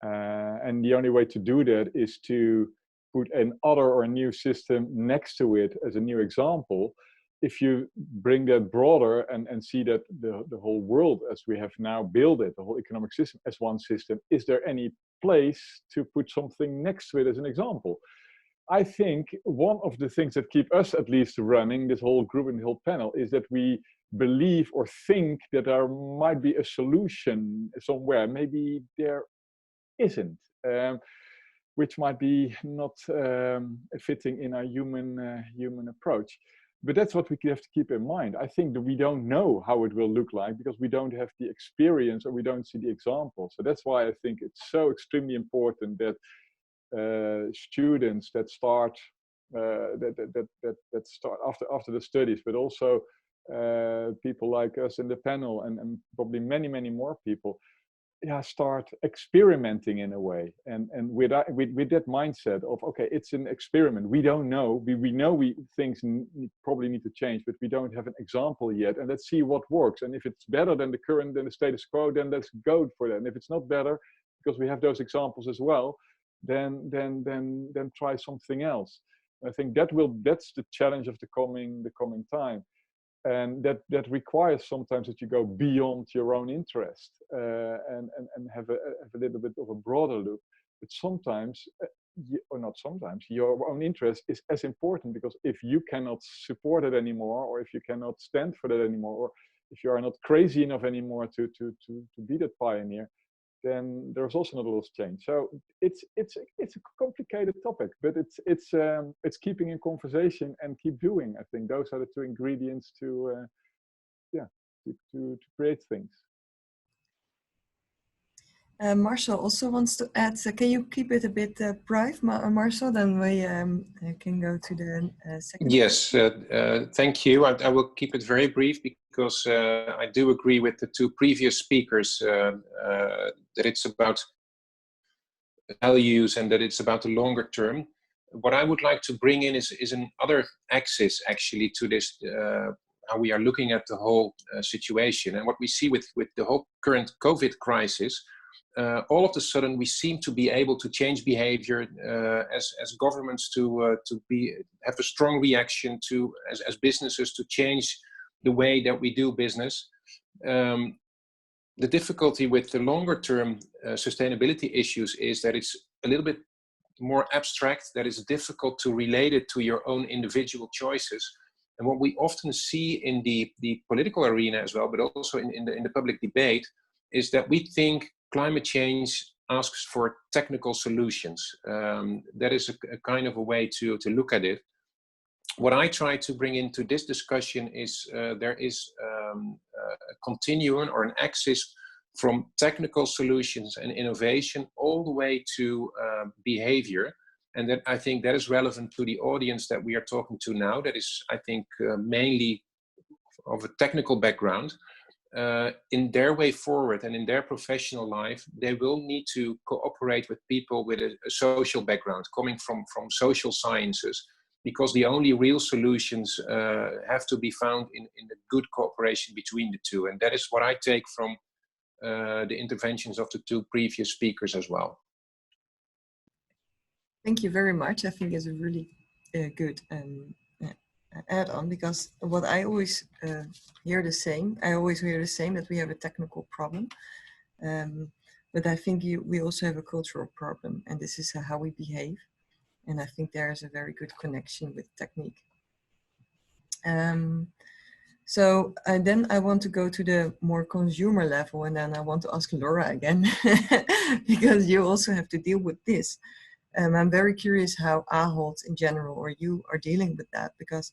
Speaker 3: And the only way to do that is to put an other or a new system next to it as a new example. If you bring that broader and see that the whole world as we have now built it, the whole economic system as one system, is there any place to put something next to it as an example? I think one of the things that keep us at least running, this whole group and the whole panel, is that we believe or think that there might be a solution somewhere. Maybe there isn't, which might be not fitting in our human approach. But that's what we have to keep in mind. I think that we don't know how it will look like because we don't have the experience or we don't see the example. So that's why I think it's so extremely important that students that start that start after the studies, but also people like us in the panel and probably many more people, start experimenting in a way, and with that mindset of, okay, it's an experiment. We don't know. We know things probably need to change, but we don't have an example yet. And let's see what works. And if it's better than the status quo, then let's go for that. And if it's not better, because we have those examples as well, then try something else. I think that's the challenge of the coming time. And that requires sometimes that you go beyond your own interest and have a little bit of a broader look. But sometimes, or not sometimes, your own interest is as important, because if you cannot support it anymore, or if you cannot stand for that anymore, or if you are not crazy enough anymore to be that pioneer, then there's also not a lot of change. So it's a complicated topic, but it's keeping in conversation and keep doing. I think those are the two ingredients to create things.
Speaker 2: Marcel also wants to add. Can you keep it a bit brief, Marcel? Then we can go to the second.
Speaker 4: Yes, thank you. I will keep it very brief, because I do agree with the two previous speakers that it's about values and that it's about the longer term. what I would like to bring in is another axis actually to this, how we are looking at the whole situation. And what we see with the whole current COVID crisis, all of a sudden we seem to be able to change behavior as governments to have a strong reaction to, as businesses, to change the way that we do business. The difficulty with the longer term sustainability issues is that it's a little bit more abstract, that it's difficult to relate it to your own individual choices. And what we often see in the political arena as well, but also in the public debate, is that we think climate change asks for technical solutions. That is a kind of a way to look at it. What I try to bring into this discussion is there is a continuum or an axis from technical solutions and innovation all the way to behavior. And that, I think, that is relevant to the audience that we are talking to now. That is, I think, mainly of a technical background. In their way forward and in their professional life, they will need to cooperate with people with a social background, coming from social sciences, because the only real solutions have to be found in a good cooperation between the two. And that is what I take from the interventions of the two previous speakers as well.
Speaker 2: Thank you very much. I think it's a really good add-on, because what I always hear the same. I always hear the same, that we have a technical problem. But I think we also have a cultural problem, and this is how we behave. And I think there is a very good connection with technique. So then I want to go to the more consumer level, and then I want to ask Laura again, because you also have to deal with this. I'm very curious how Ahold in general, or you, are dealing with that, because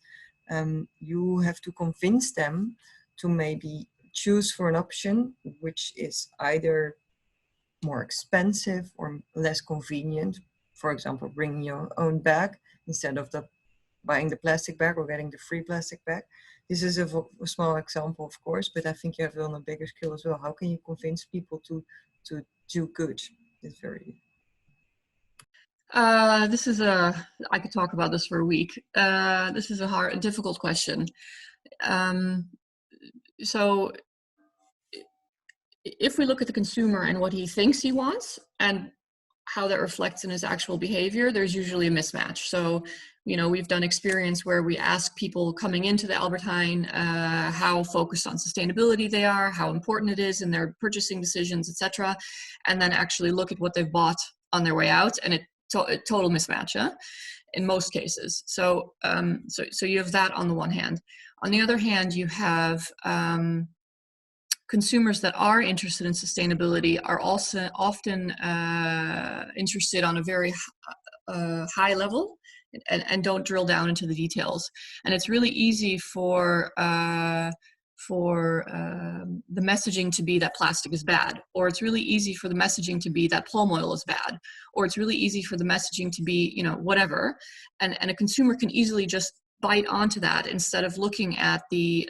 Speaker 2: you have to convince them to maybe choose for an option which is either more expensive or less convenient. For example, bringing your own bag instead of buying the plastic bag or getting the free plastic bag. This is a small example, of course, but I think you have it on a bigger scale as well. How can you convince people to do good? It's very...
Speaker 5: This is I could talk about this for a week. This is a difficult question. So if we look at the consumer and what he thinks he wants and how that reflects in his actual behavior, there's usually a mismatch. So, we've done experience where we ask people coming into the Albert Heijn how focused on sustainability they are, how important it is in their purchasing decisions, etc., and then actually look at what they've bought on their way out, and total mismatch, in most cases. So you have that on the one hand. On the other hand, you have consumers that are interested in sustainability are also often interested on a very high level and don't drill down into the details. And it's really easy for the messaging to be that plastic is bad, or it's really easy for the messaging to be that palm oil is bad, or it's really easy for the messaging to be, whatever. And a consumer can easily just bite onto that instead of looking at the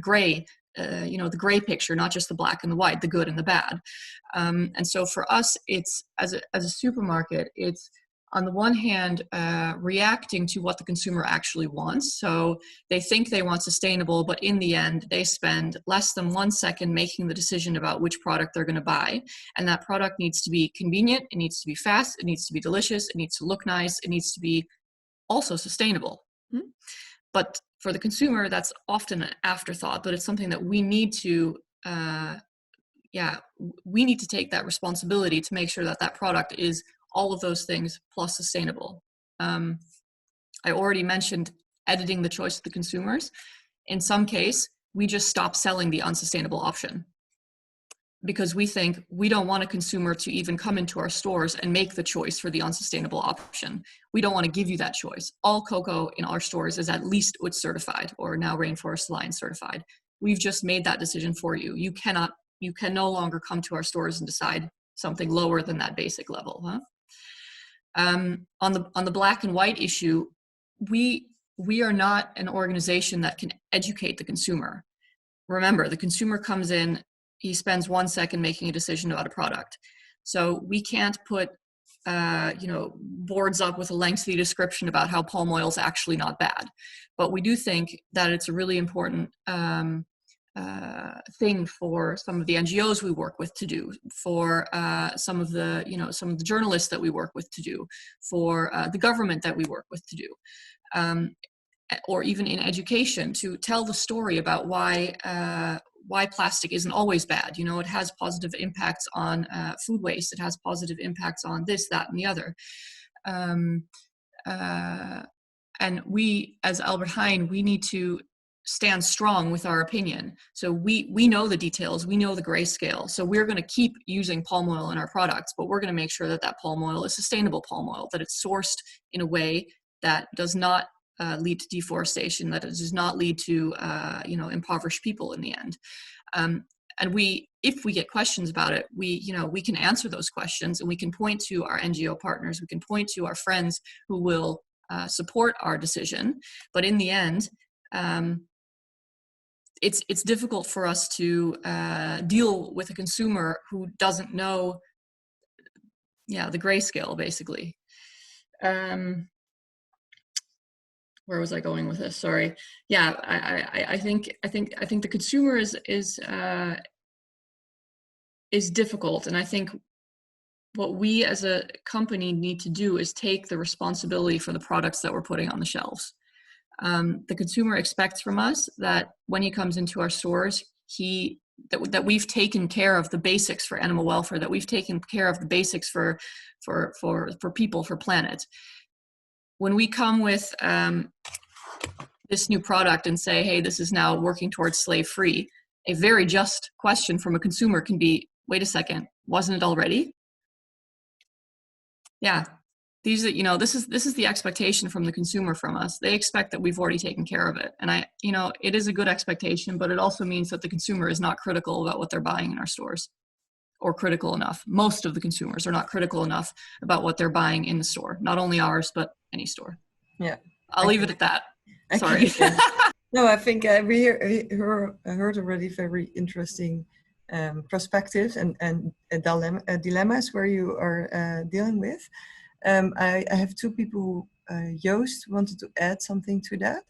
Speaker 5: gray, the gray picture, not just the black and the white, the good and the bad. And so for us, it's as a supermarket, it's on the one hand, reacting to what the consumer actually wants. So they think they want sustainable, but in the end, they spend less than 1 second making the decision about which product they're going to buy. And that product needs to be convenient, it needs to be fast, it needs to be delicious, it needs to look nice, it needs to be also sustainable. But for the consumer, that's often an afterthought, but it's something that we need to, we need to take that responsibility to make sure that that product is all of those things plus sustainable. I already mentioned editing the choice of the consumers. In some case, we just stop selling the unsustainable option because we think we don't want a consumer to even come into our stores and make the choice for the unsustainable option. We don't want to give you that choice. All cocoa in our stores is at least UTZ certified, or now Rainforest Alliance certified. We've just made that decision for you. You can no longer come to our stores and decide something lower than that basic level. On the black and white issue, we are not an organization that can educate the consumer. Remember, the consumer comes in, he spends 1 second making a decision about a product. So we can't put boards up with a lengthy description about how palm oil is actually not bad. But we do think that it's a really important thing for some of the NGOs we work with to do, for some of the journalists that we work with to do, for the government that we work with to do, or even in education, to tell the story about why plastic isn't always bad. It has positive impacts on food waste. It has positive impacts on this, that, and the other. And we, as Albert Heijn, we need to stand strong with our opinion. So we know the details, we know the grayscale. So we're going to keep using palm oil in our products, but we're going to make sure that that palm oil is sustainable palm oil, that it's sourced in a way that does not lead to deforestation, that it does not lead to impoverished people in the end. And if we get questions about it, we can answer those questions, and we can point to our NGO partners, we can point to our friends who will support our decision. But in the end, it's difficult for us to deal with a consumer who doesn't know, the grayscale, basically. Where was I going with this? Sorry. Yeah, I think the consumer is difficult, and I think what we as a company need to do is take the responsibility for the products that we're putting on the shelves. The consumer expects from us that when he comes into our stores, that we've taken care of the basics for animal welfare, that we've taken care of the basics for people, for planet. When we come with this new product and say, hey, this is now working towards slave-free, a very just question from a consumer can be, wait a second, wasn't it already? Yeah. This is the expectation from the consumer from us. They expect that we've already taken care of it. And it is a good expectation, but it also means that the consumer is not critical about what they're buying in our stores, or critical enough. Most of the consumers are not critical enough about what they're buying in the store, not only ours, but any store.
Speaker 2: Yeah.
Speaker 5: I'll leave it at that. Sorry.
Speaker 2: No, I think we heard already very interesting perspectives and dilemmas where you are dealing with. I have two people who, Joost wanted to add something to that.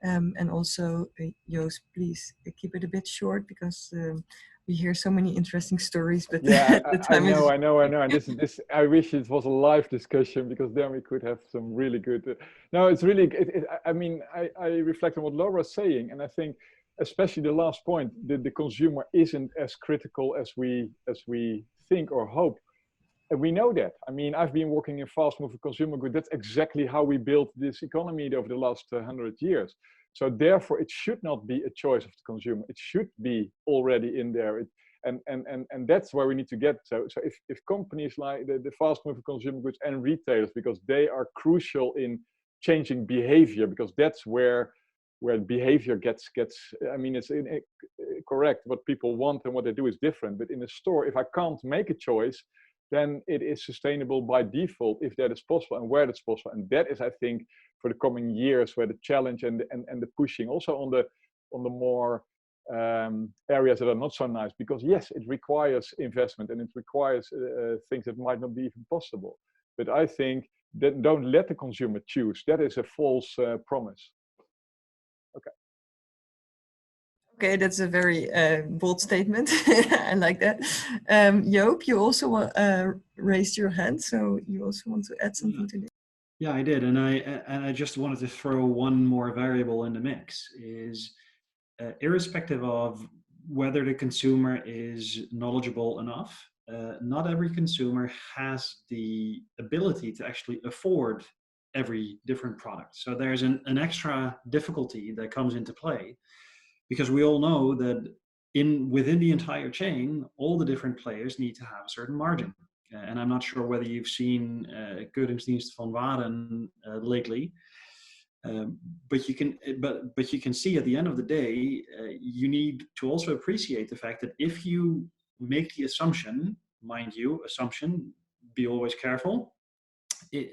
Speaker 2: And also, Joost, please keep it a bit short, because we hear so many interesting stories, but
Speaker 3: yeah,
Speaker 2: the time
Speaker 3: I know. And this, I wish it was a live discussion, because then we could have some really good. No, it's really. I reflect on what Laura's saying, and I think, especially the last point, the consumer isn't as critical as we think or hope. And we know that. I mean, I've been working in fast-moving consumer goods. That's exactly how we built this economy over the last 100 years. So therefore, it should not be a choice of the consumer. It should be already in there. And that's where we need to get. So if companies like the fast-moving consumer goods and retailers, because they are crucial in changing behavior, because that's where behavior gets. I mean, it's correct. What people want and what they do is different. But in a store, if I can't make a choice, then it is sustainable by default if that is possible and where that's possible. And that is, I think, for the coming years, where the challenge and the pushing also on the more areas that are not so nice, because yes, it requires investment and it requires things that might not be even possible. But I think that don't let the consumer choose. That is a false promise. Okay.
Speaker 2: Okay, that's a very bold statement. I like that. Joop, you also raised your hand, so you also want to add something to this?
Speaker 6: Yeah, I did, and I just wanted to throw one more variable in the mix. Is irrespective of whether the consumer is knowledgeable enough, not every consumer has the ability to actually afford every different product. So there's an extra difficulty that comes into play, because we all know that within the entire chain, all the different players need to have a certain margin. And I'm not sure whether you've seen Keuringsdienst van Waren lately, but you can see at the end of the day, you need to also appreciate the fact that if you make the assumption, mind you, be always careful,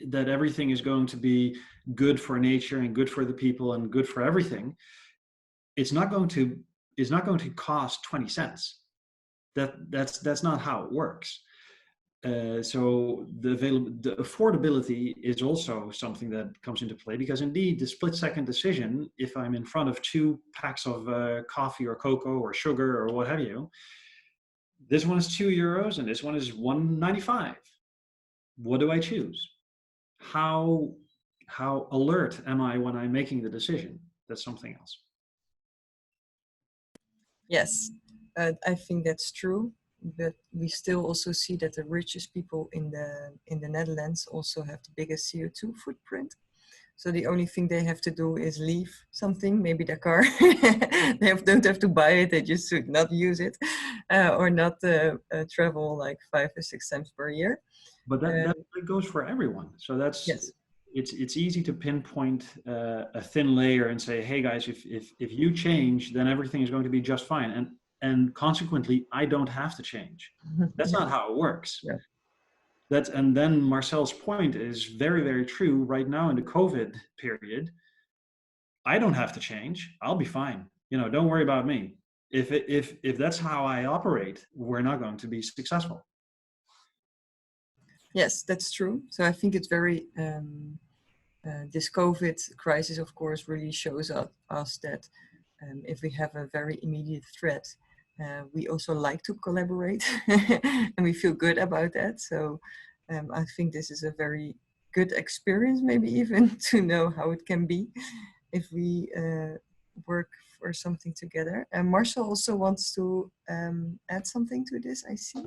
Speaker 6: that everything is going to be good for nature and good for the people and good for everything. It's not going to cost 20 cents. That's not how it works. So the affordability is also something that comes into play, because indeed the split-second decision, if I'm in front of 2 packs of coffee or cocoa or sugar or what have you, this one is €2 and this one is $1.95. What do I choose? How alert am I when I'm making the decision? That's something else.
Speaker 2: Yes, I think that's true. But we still also see that the richest people in the Netherlands also have the biggest CO2 footprint. So the only thing they have to do is leave something, maybe their car. They don't have to buy it, they just should not use it, or not travel like 5 or 6 times per year.
Speaker 6: But that goes for everyone. So that's,
Speaker 2: yes.
Speaker 6: It's easy to pinpoint a thin layer and say, hey guys, if you change, then everything is going to be just fine. And consequently, I don't have to change. That's not how it works.
Speaker 2: Yeah.
Speaker 6: And then Marcel's point is very, very true. Right now in the COVID period, I don't have to change. I'll be fine. Don't worry about me. If that's how I operate, we're not going to be successful.
Speaker 2: Yes, that's true. So I think it's very, this COVID crisis, of course, really shows us that if we have a very immediate threat, we also like to collaborate and we feel good about that. So I think this is a very good experience, maybe even to know how it can be if we work for something together. And Marcel also wants to add something to this, I see.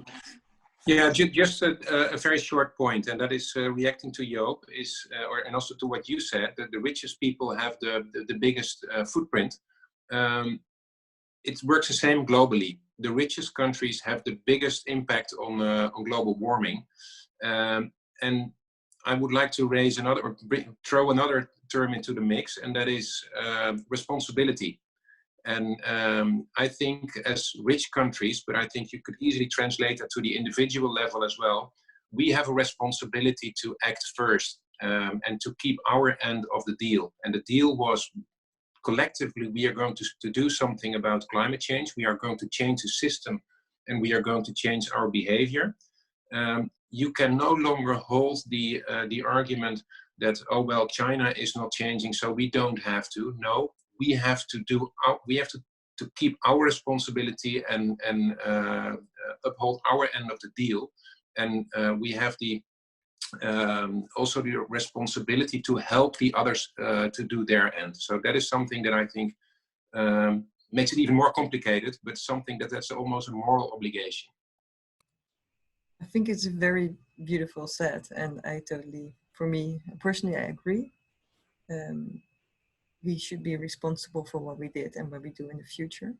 Speaker 4: Yeah, just a very short point, and that is reacting to Joop, and also to what you said, that the richest people have the biggest footprint. It works the same globally. The richest countries have the biggest impact on global warming. And I would like to raise throw another term into the mix, and that is responsibility. And I think as rich countries, but I think you could easily translate that to the individual level as well, we have a responsibility to act first and to keep our end of the deal. And the deal was, collectively, we are going to do something about climate change. We are going to change the system and we are going to change our behavior. You can no longer hold the argument that, oh, well, China is not changing, so we don't have to. No, we have to to keep our responsibility and uphold our end of the deal. And we have also the responsibility to help the others to do their end. So that is something that I think makes it even more complicated, but something that's almost a moral obligation.
Speaker 2: I think it's very beautiful said, and I totally, for me personally, I agree. We should be responsible for what we did and what we do in the future.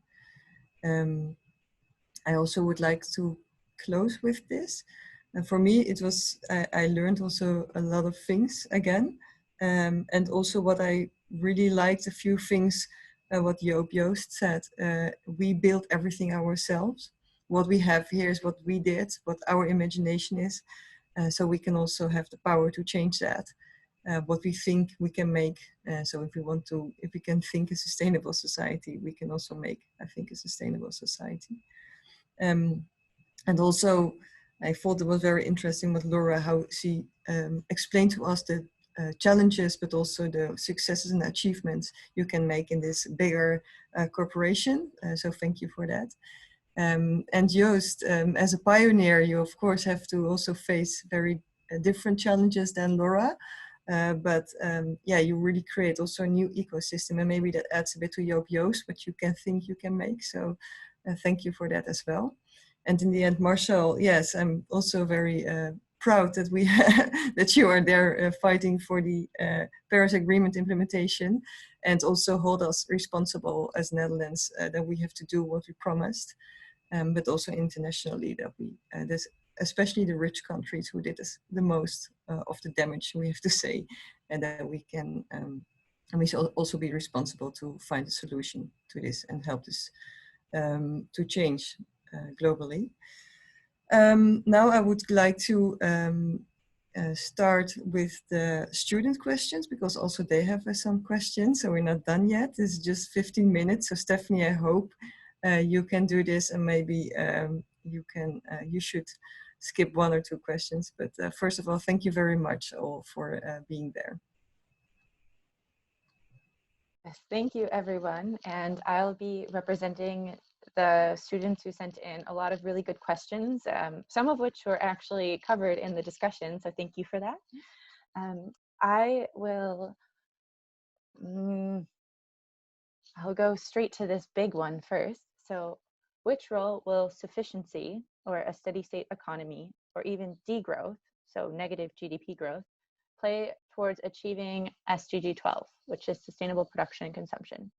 Speaker 2: I also would like to close with this. And for me, it was, I learned also a lot of things again. And also what I really liked, a few things, what Joost said, we built everything ourselves. What we have here is what we did, what our imagination is. So we can also have the power to change that. What we think we can make. So if we can think a sustainable society, we can also make, I think, a sustainable society. And also, I thought it was very interesting with Laura, how she explained to us the challenges, but also the successes and achievements you can make in this bigger corporation. So thank you for that. And Joost, as a pioneer, you of course have to also face very different challenges than Laura. But yeah, you really create also a new ecosystem, and maybe that adds a bit to Joost, what you can think you can make. So thank you for that as well. And in the end, Marcel, yes, I'm also very proud that that you are there fighting for the Paris Agreement implementation, and also hold us responsible as Netherlands that we have to do what we promised, but also internationally that especially the rich countries who did the most of the damage, we have to say, and that we can, and we should also be responsible to find a solution to this and help this to change globally. Now I would like to start with the student questions, because also they have some questions, so we're not done yet. This is just 15 minutes, so Stephanie, I hope you can do this, and maybe you should skip one or two questions. But first of all, thank you very much all for being there.
Speaker 1: Yes, thank you, everyone. And I'll be representing the students who sent in a lot of really good questions, some of which were actually covered in the discussion. So thank you for that. I will, I'll go straight to this big one first. So which role will sufficiency or a steady state economy or even degrowth, so negative GDP growth, play towards achieving SDG 12, which is sustainable production and consumption?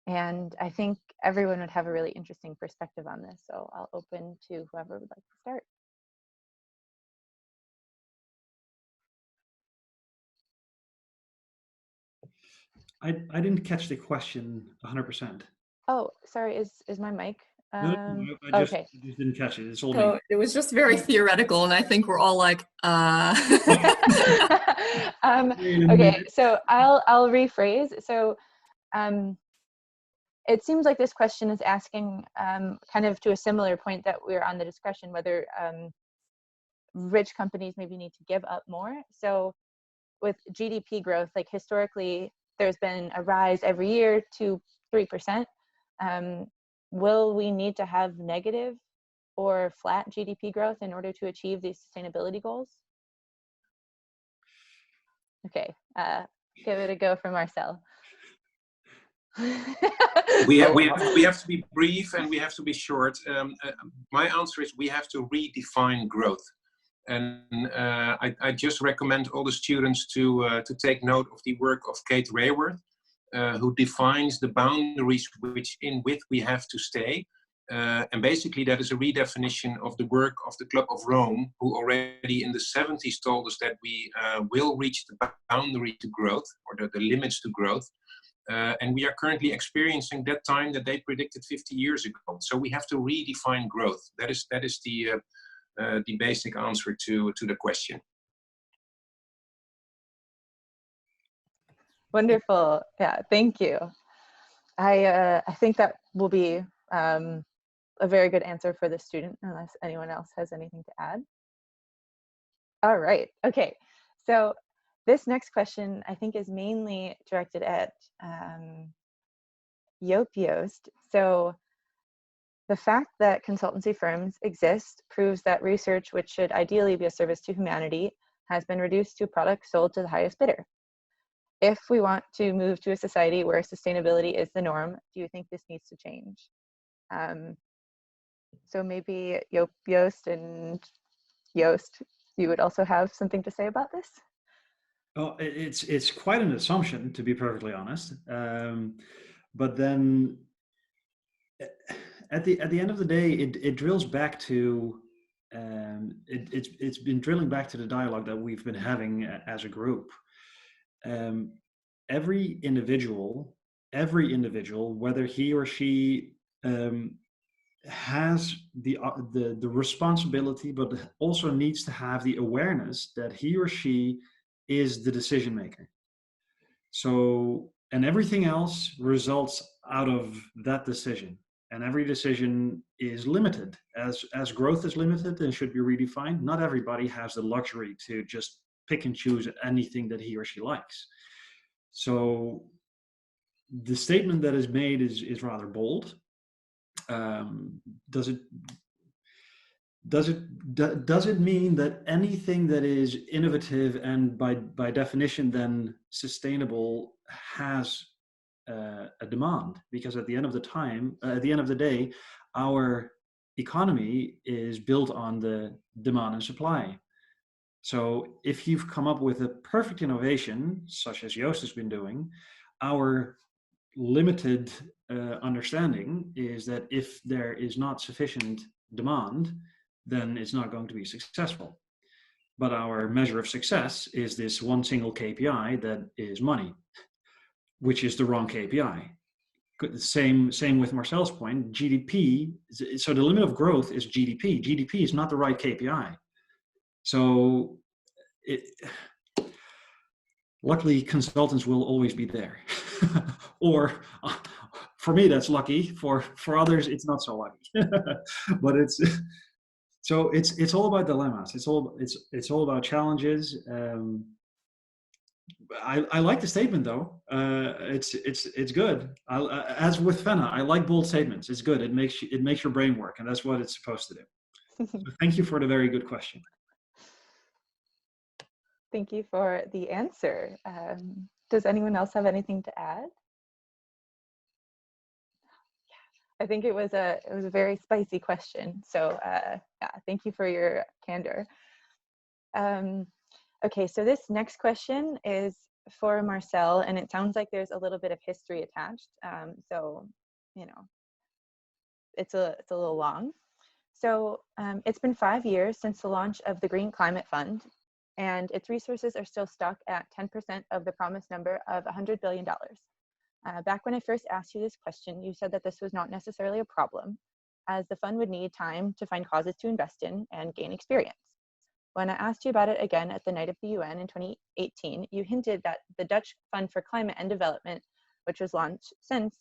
Speaker 1: And I think everyone would have a really interesting perspective on this. So I'll open to whoever would like to start.
Speaker 6: I didn't catch the question 100%.
Speaker 1: Oh, sorry, is my mic?
Speaker 6: No, I just didn't catch it. It's all me.
Speaker 5: It was just very theoretical, and I think we're all like,
Speaker 1: Okay, so I'll rephrase. So it seems like this question is asking kind of to a similar point that we were on the discussion, whether rich companies maybe need to give up more. So with GDP growth, like historically, there's been a rise every year to 3%. Will we need to have negative or flat GDP growth in order to achieve these sustainability goals? Okay, give it a go for Marcel.
Speaker 4: we have to be brief and we have to be short. My answer is we have to redefine growth. And I just recommend all the students to take note of the work of Kate Raworth, who defines the boundaries in which we have to stay. And basically that is a redefinition of the work of the Club of Rome, who already in the 70s told us that we will reach the boundary to growth, or the limits to growth. And we are currently experiencing that time that they predicted 50 years ago. So we have to redefine growth. That is the basic answer to the question.
Speaker 1: Wonderful. Yeah, thank you. I think that will be a very good answer for the student, unless anyone else has anything to add. All right. Okay. So this next question, I think, is mainly directed at Joost. So the fact that consultancy firms exist proves that research, which should ideally be a service to humanity, has been reduced to a product sold to the highest bidder. If we want to move to a society where sustainability is the norm, do you think this needs to change? So maybe Joost and Joost, you would also have something to say about this?
Speaker 6: Oh, it's quite an assumption, to be perfectly honest. But then at the end of the day, it drills back to it's been drilling back to the dialogue that we've been having as a group. Every individual, whether he or she has the responsibility, but also needs to have the awareness that he or she is the decision maker. So, and everything else results out of that decision. And every decision is limited. As growth is limited and should be redefined, not everybody has the luxury to just pick and choose anything that he or she likes. So the statement that is made is rather bold. Does it mean that anything that is innovative and by definition then sustainable has a demand? Because at the end of the day, our economy is built on the demand and supply. So if you've come up with a perfect innovation, such as Joost has been doing, our limited understanding is that if there is not sufficient demand, then it's not going to be successful. But our measure of success is this one single KPI that is money, which is the wrong KPI. Same with Marcel's point, GDP. So the limit of growth is GDP. GDP is not the right KPI. So luckily, consultants will always be there. Or for me, that's lucky. For others, it's not so lucky. But So it's all about dilemmas. It's all about challenges. I like the statement though. It's good. As with Fenna, I like bold statements. It's good. It makes your brain work, and that's what it's supposed to do. So thank you for the very good question.
Speaker 1: Thank you for the answer. Does anyone else have anything to add? I think it was a very spicy question. So yeah, thank you for your candor. Okay, so this next question is for Marcel, and it sounds like there's a little bit of history attached. So, you know, it's a little long. So it's been 5 years since the launch of the Green Climate Fund, and its resources are still stuck at 10% of the promised number of $100 billion. Back when I first asked you this question, you said that this was not necessarily a problem, as the fund would need time to find causes to invest in and gain experience. When I asked you about it again at the night of the UN in 2018, you hinted that the Dutch Fund for Climate and Development, which was launched since,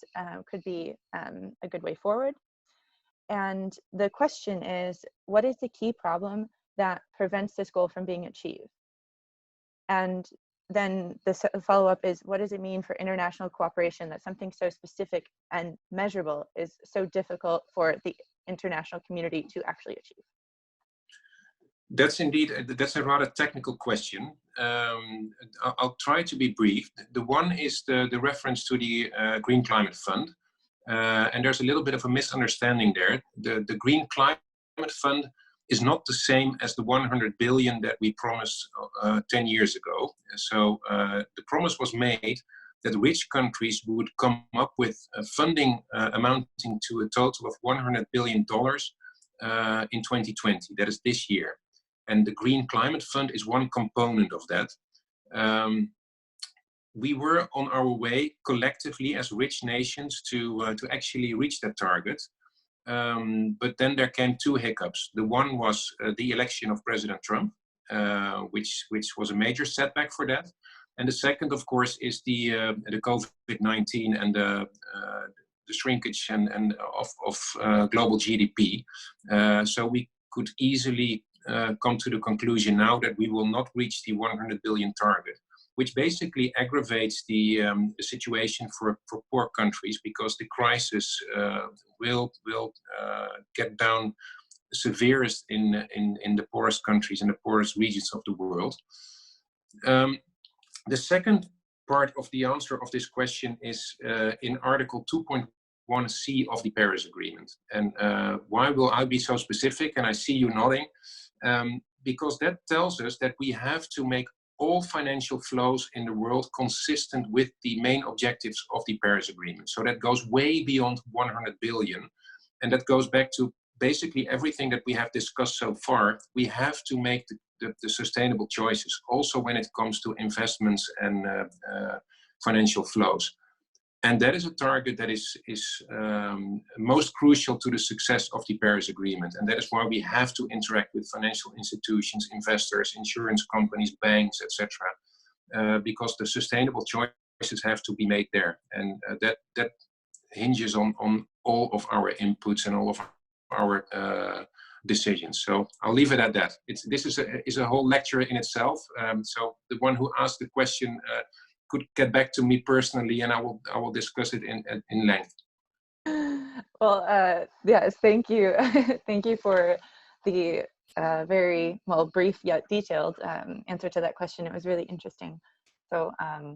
Speaker 1: could be a good way forward. And the question is, what is the key problem that prevents this goal from being achieved? And then the follow-up is, what does it mean for international cooperation that something so specific and measurable is so difficult for the international community to actually achieve?
Speaker 4: That's a rather technical question. I'll try to be brief. The one is the reference to the Green Climate Fund. And there's a little bit of a misunderstanding there. The Green Climate Fund is not the same as the 100 billion that we promised 10 years ago. So the promise was made that rich countries would come up with funding amounting to a total of $100 billion in 2020. That is this year. And the Green Climate Fund is one component of that. We were on our way collectively as rich nations to actually reach that target. But then there came two hiccups. The one was the election of President Trump, which was a major setback for that. And the second, of course, is the COVID-19 and the shrinkage and of global GDP. So we could easily come to the conclusion now that we will not reach the 100 billion target, which basically aggravates the situation for poor countries, because the crisis will get down severest in the poorest countries and the poorest regions of the world. The second part of the answer of this question is in Article 2.1c of the Paris Agreement. And why will I be so specific? And I see you nodding. Because that tells us that we have to make all financial flows in the world consistent with the main objectives of the Paris Agreement. So that goes way beyond 100 billion. And that goes back to basically everything that we have discussed so far. We have to make the sustainable choices, also when it comes to investments and financial flows. And that is a target that is most crucial to the success of the Paris Agreement. And that is why we have to interact with financial institutions, investors, insurance companies, banks, etc. Because the sustainable choices have to be made there. And that hinges on all of our inputs and all of our decisions. So I'll leave it at that. This is a whole lecture in itself. So the one who asked the question could get back to me personally, and I will discuss it in length.
Speaker 1: Well, yes, thank you. Thank you for the very brief yet detailed answer to that question. It was really interesting. So yeah,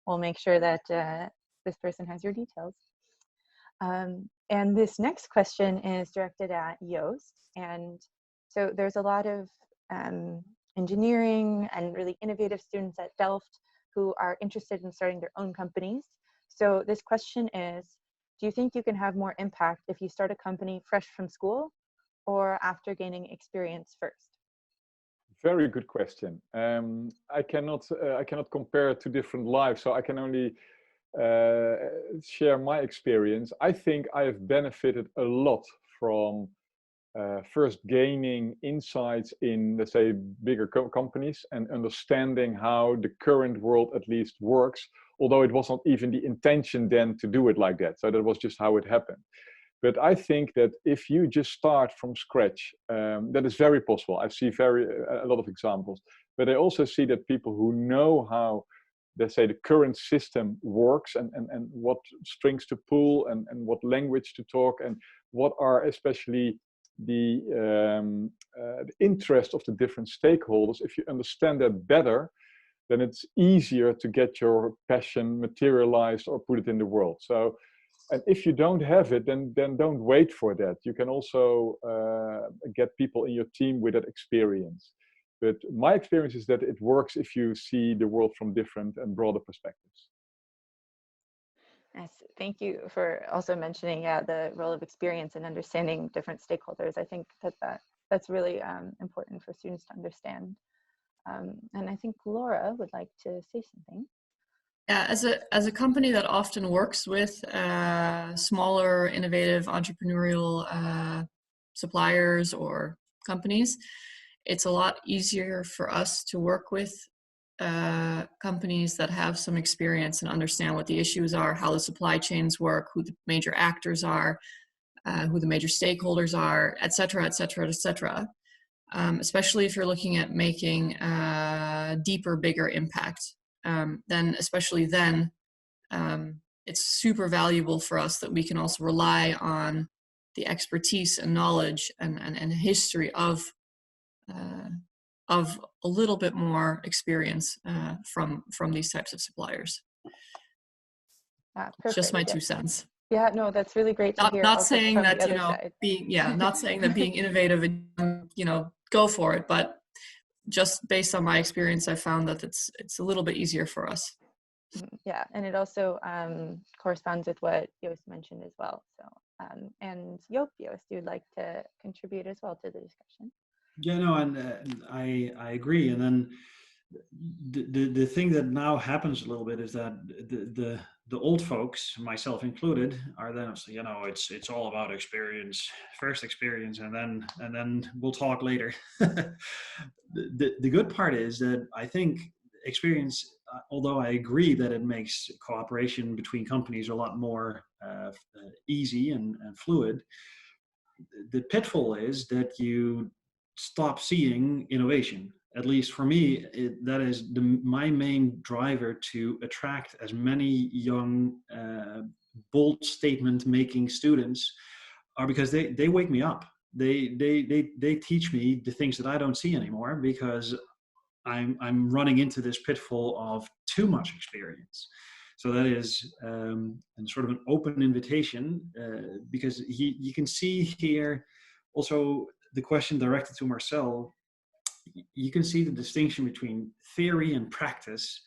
Speaker 1: we'll make sure that this person has your details. And this next question is directed at Joost. And so there's a lot of engineering and really innovative students at Delft who are interested in starting their own companies. So this question is, do you think you can have more impact if you start a company fresh from school or after gaining experience first?
Speaker 3: Very good question. I cannot compare two different lives, so I can only share my experience. I think I have benefited a lot from first gaining insights in, let's say, bigger companies and understanding how the current world at least works, although it was not even the intention then to do it like that. So that was just how it happened. But I think that if you just start from scratch, that is very possible. I see a lot of examples, but I also see that people who know how, let's say, the current system works and what strings to pull and what language to talk and what are especially the interest of the different stakeholders. If you understand that better, then it's easier to get your passion materialized or put it in the world. So, and if you don't have it, then don't wait for that. You can also get people in your team with that experience. But my experience is that it works if you see the world from different and broader perspectives.
Speaker 1: Yes, thank you for also mentioning the role of experience and understanding different stakeholders. I think that's really important for students to understand. And I think Laura would like to say something.
Speaker 5: Yeah, as a company that often works with smaller, innovative, entrepreneurial suppliers or companies, it's a lot easier for us to work with companies that have some experience and understand what the issues are, how the supply chains work, who the major actors are, who the major stakeholders are, et cetera, et cetera, et cetera. Especially if you're looking at making deeper, bigger impact. Then it's super valuable for us that we can also rely on the expertise and knowledge and history of a little bit more experience from these types of suppliers.
Speaker 1: Perfect.
Speaker 5: Just my 2 cents.
Speaker 1: Yeah, no, that's really great to hear.
Speaker 5: Not saying that, not saying that being innovative and, go for it, but just based on my experience, I found that it's a little bit easier for us.
Speaker 1: Yeah, and it also corresponds with what Joost mentioned as well. So, and Joop, Joost, you'd like to contribute as well to the discussion?
Speaker 6: Yeah, no, and I agree. And then the thing that now happens a little bit is that the old folks, myself included, are then, it's all about experience, first experience, and then we'll talk later. The good part is that I think experience, although I agree that it makes cooperation between companies a lot more easy and fluid, the pitfall is that you stop seeing innovation. At least for me, that is my main driver to attract as many young, bold statement-making students, are because they wake me up. They teach me the things that I don't see anymore, because I'm running into this pitfall of too much experience. So that is sort of an open invitation, because you can see here also the question directed to Marcel. You can see the distinction between theory and practice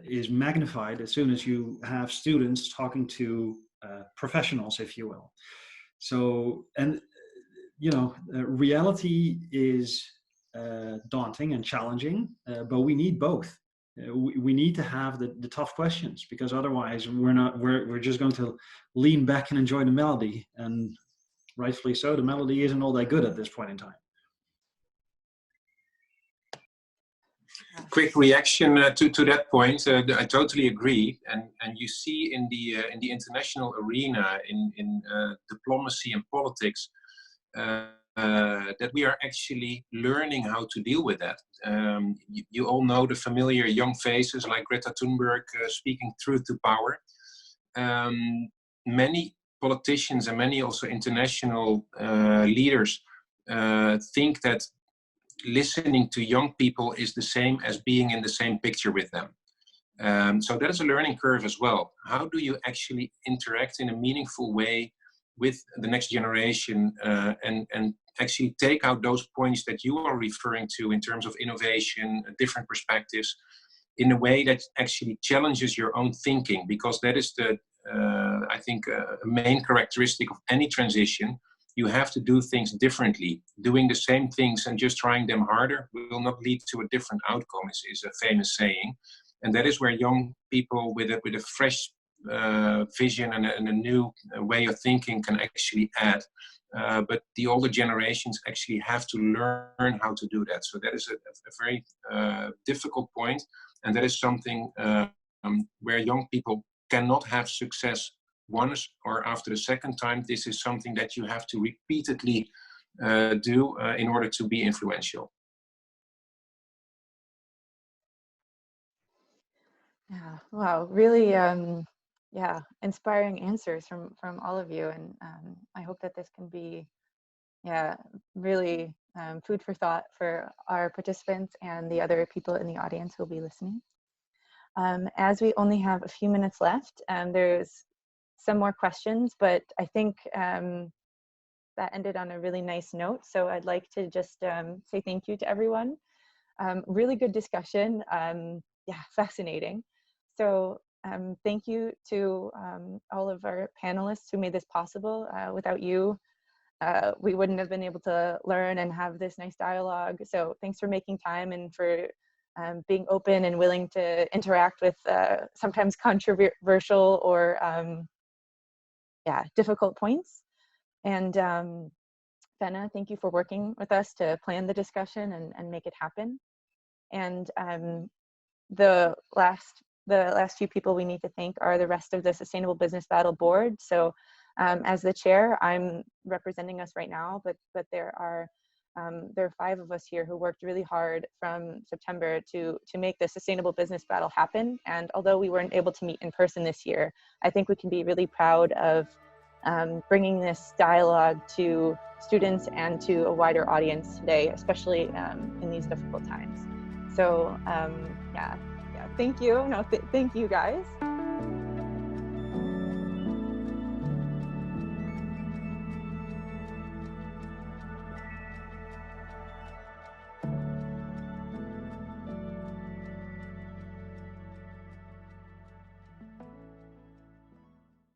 Speaker 6: is magnified as soon as you have students talking to professionals, if you will. So, and reality is daunting and challenging, but we need both. We need to have the tough questions, because otherwise we're just going to lean back and enjoy the melody, and rightfully so, the melody isn't all that good at this point in time.
Speaker 4: Quick reaction to that point. I totally agree, and you see in the international arena, in diplomacy and politics, that we are actually learning how to deal with that. You all know the familiar young faces like Greta Thunberg speaking truth to power. Many politicians and many also international leaders think that listening to young people is the same as being in the same picture with them. So that is a learning curve as well. How do you actually interact in a meaningful way with the next generation, and actually take out those points that you are referring to in terms of innovation, different perspectives, in a way that actually challenges your own thinking, because that is I think, a main characteristic of any transition. You have to do things differently. Doing the same things and just trying them harder will not lead to a different outcome, is a famous saying. And that is where young people with a fresh vision and a new way of thinking can actually add. But the older generations actually have to learn how to do that. So that is a very difficult point. And that is something where young people cannot have success once or after the second time, this is something that you have to repeatedly do in order to be influential.
Speaker 1: Yeah, wow, really, yeah, inspiring answers from all of you, and I hope that this can be, yeah, really food for thought for our participants and the other people in the audience who will be listening. As we only have a few minutes left, there's some more questions, but I think that ended on a really nice note. So I'd like to just say thank you to everyone. Really good discussion. Yeah, fascinating. So thank you to all of our panelists who made this possible. Without you, we wouldn't have been able to learn and have this nice dialogue. So thanks for making time and for being open and willing to interact with sometimes controversial or yeah, difficult points. And Fenna, thank you for working with us to plan the discussion and make it happen. And the last few people we need to thank are the rest of the Sustainable Business Battle Board. So as the chair, I'm representing us right now, but there are 5 of us here who worked really hard from September to make the Sustainable Business Battle happen. And although we weren't able to meet in person this year, I think we can be really proud of bringing this dialogue to students and to a wider audience today, especially in these difficult times. So yeah, thank you. No, thank you guys.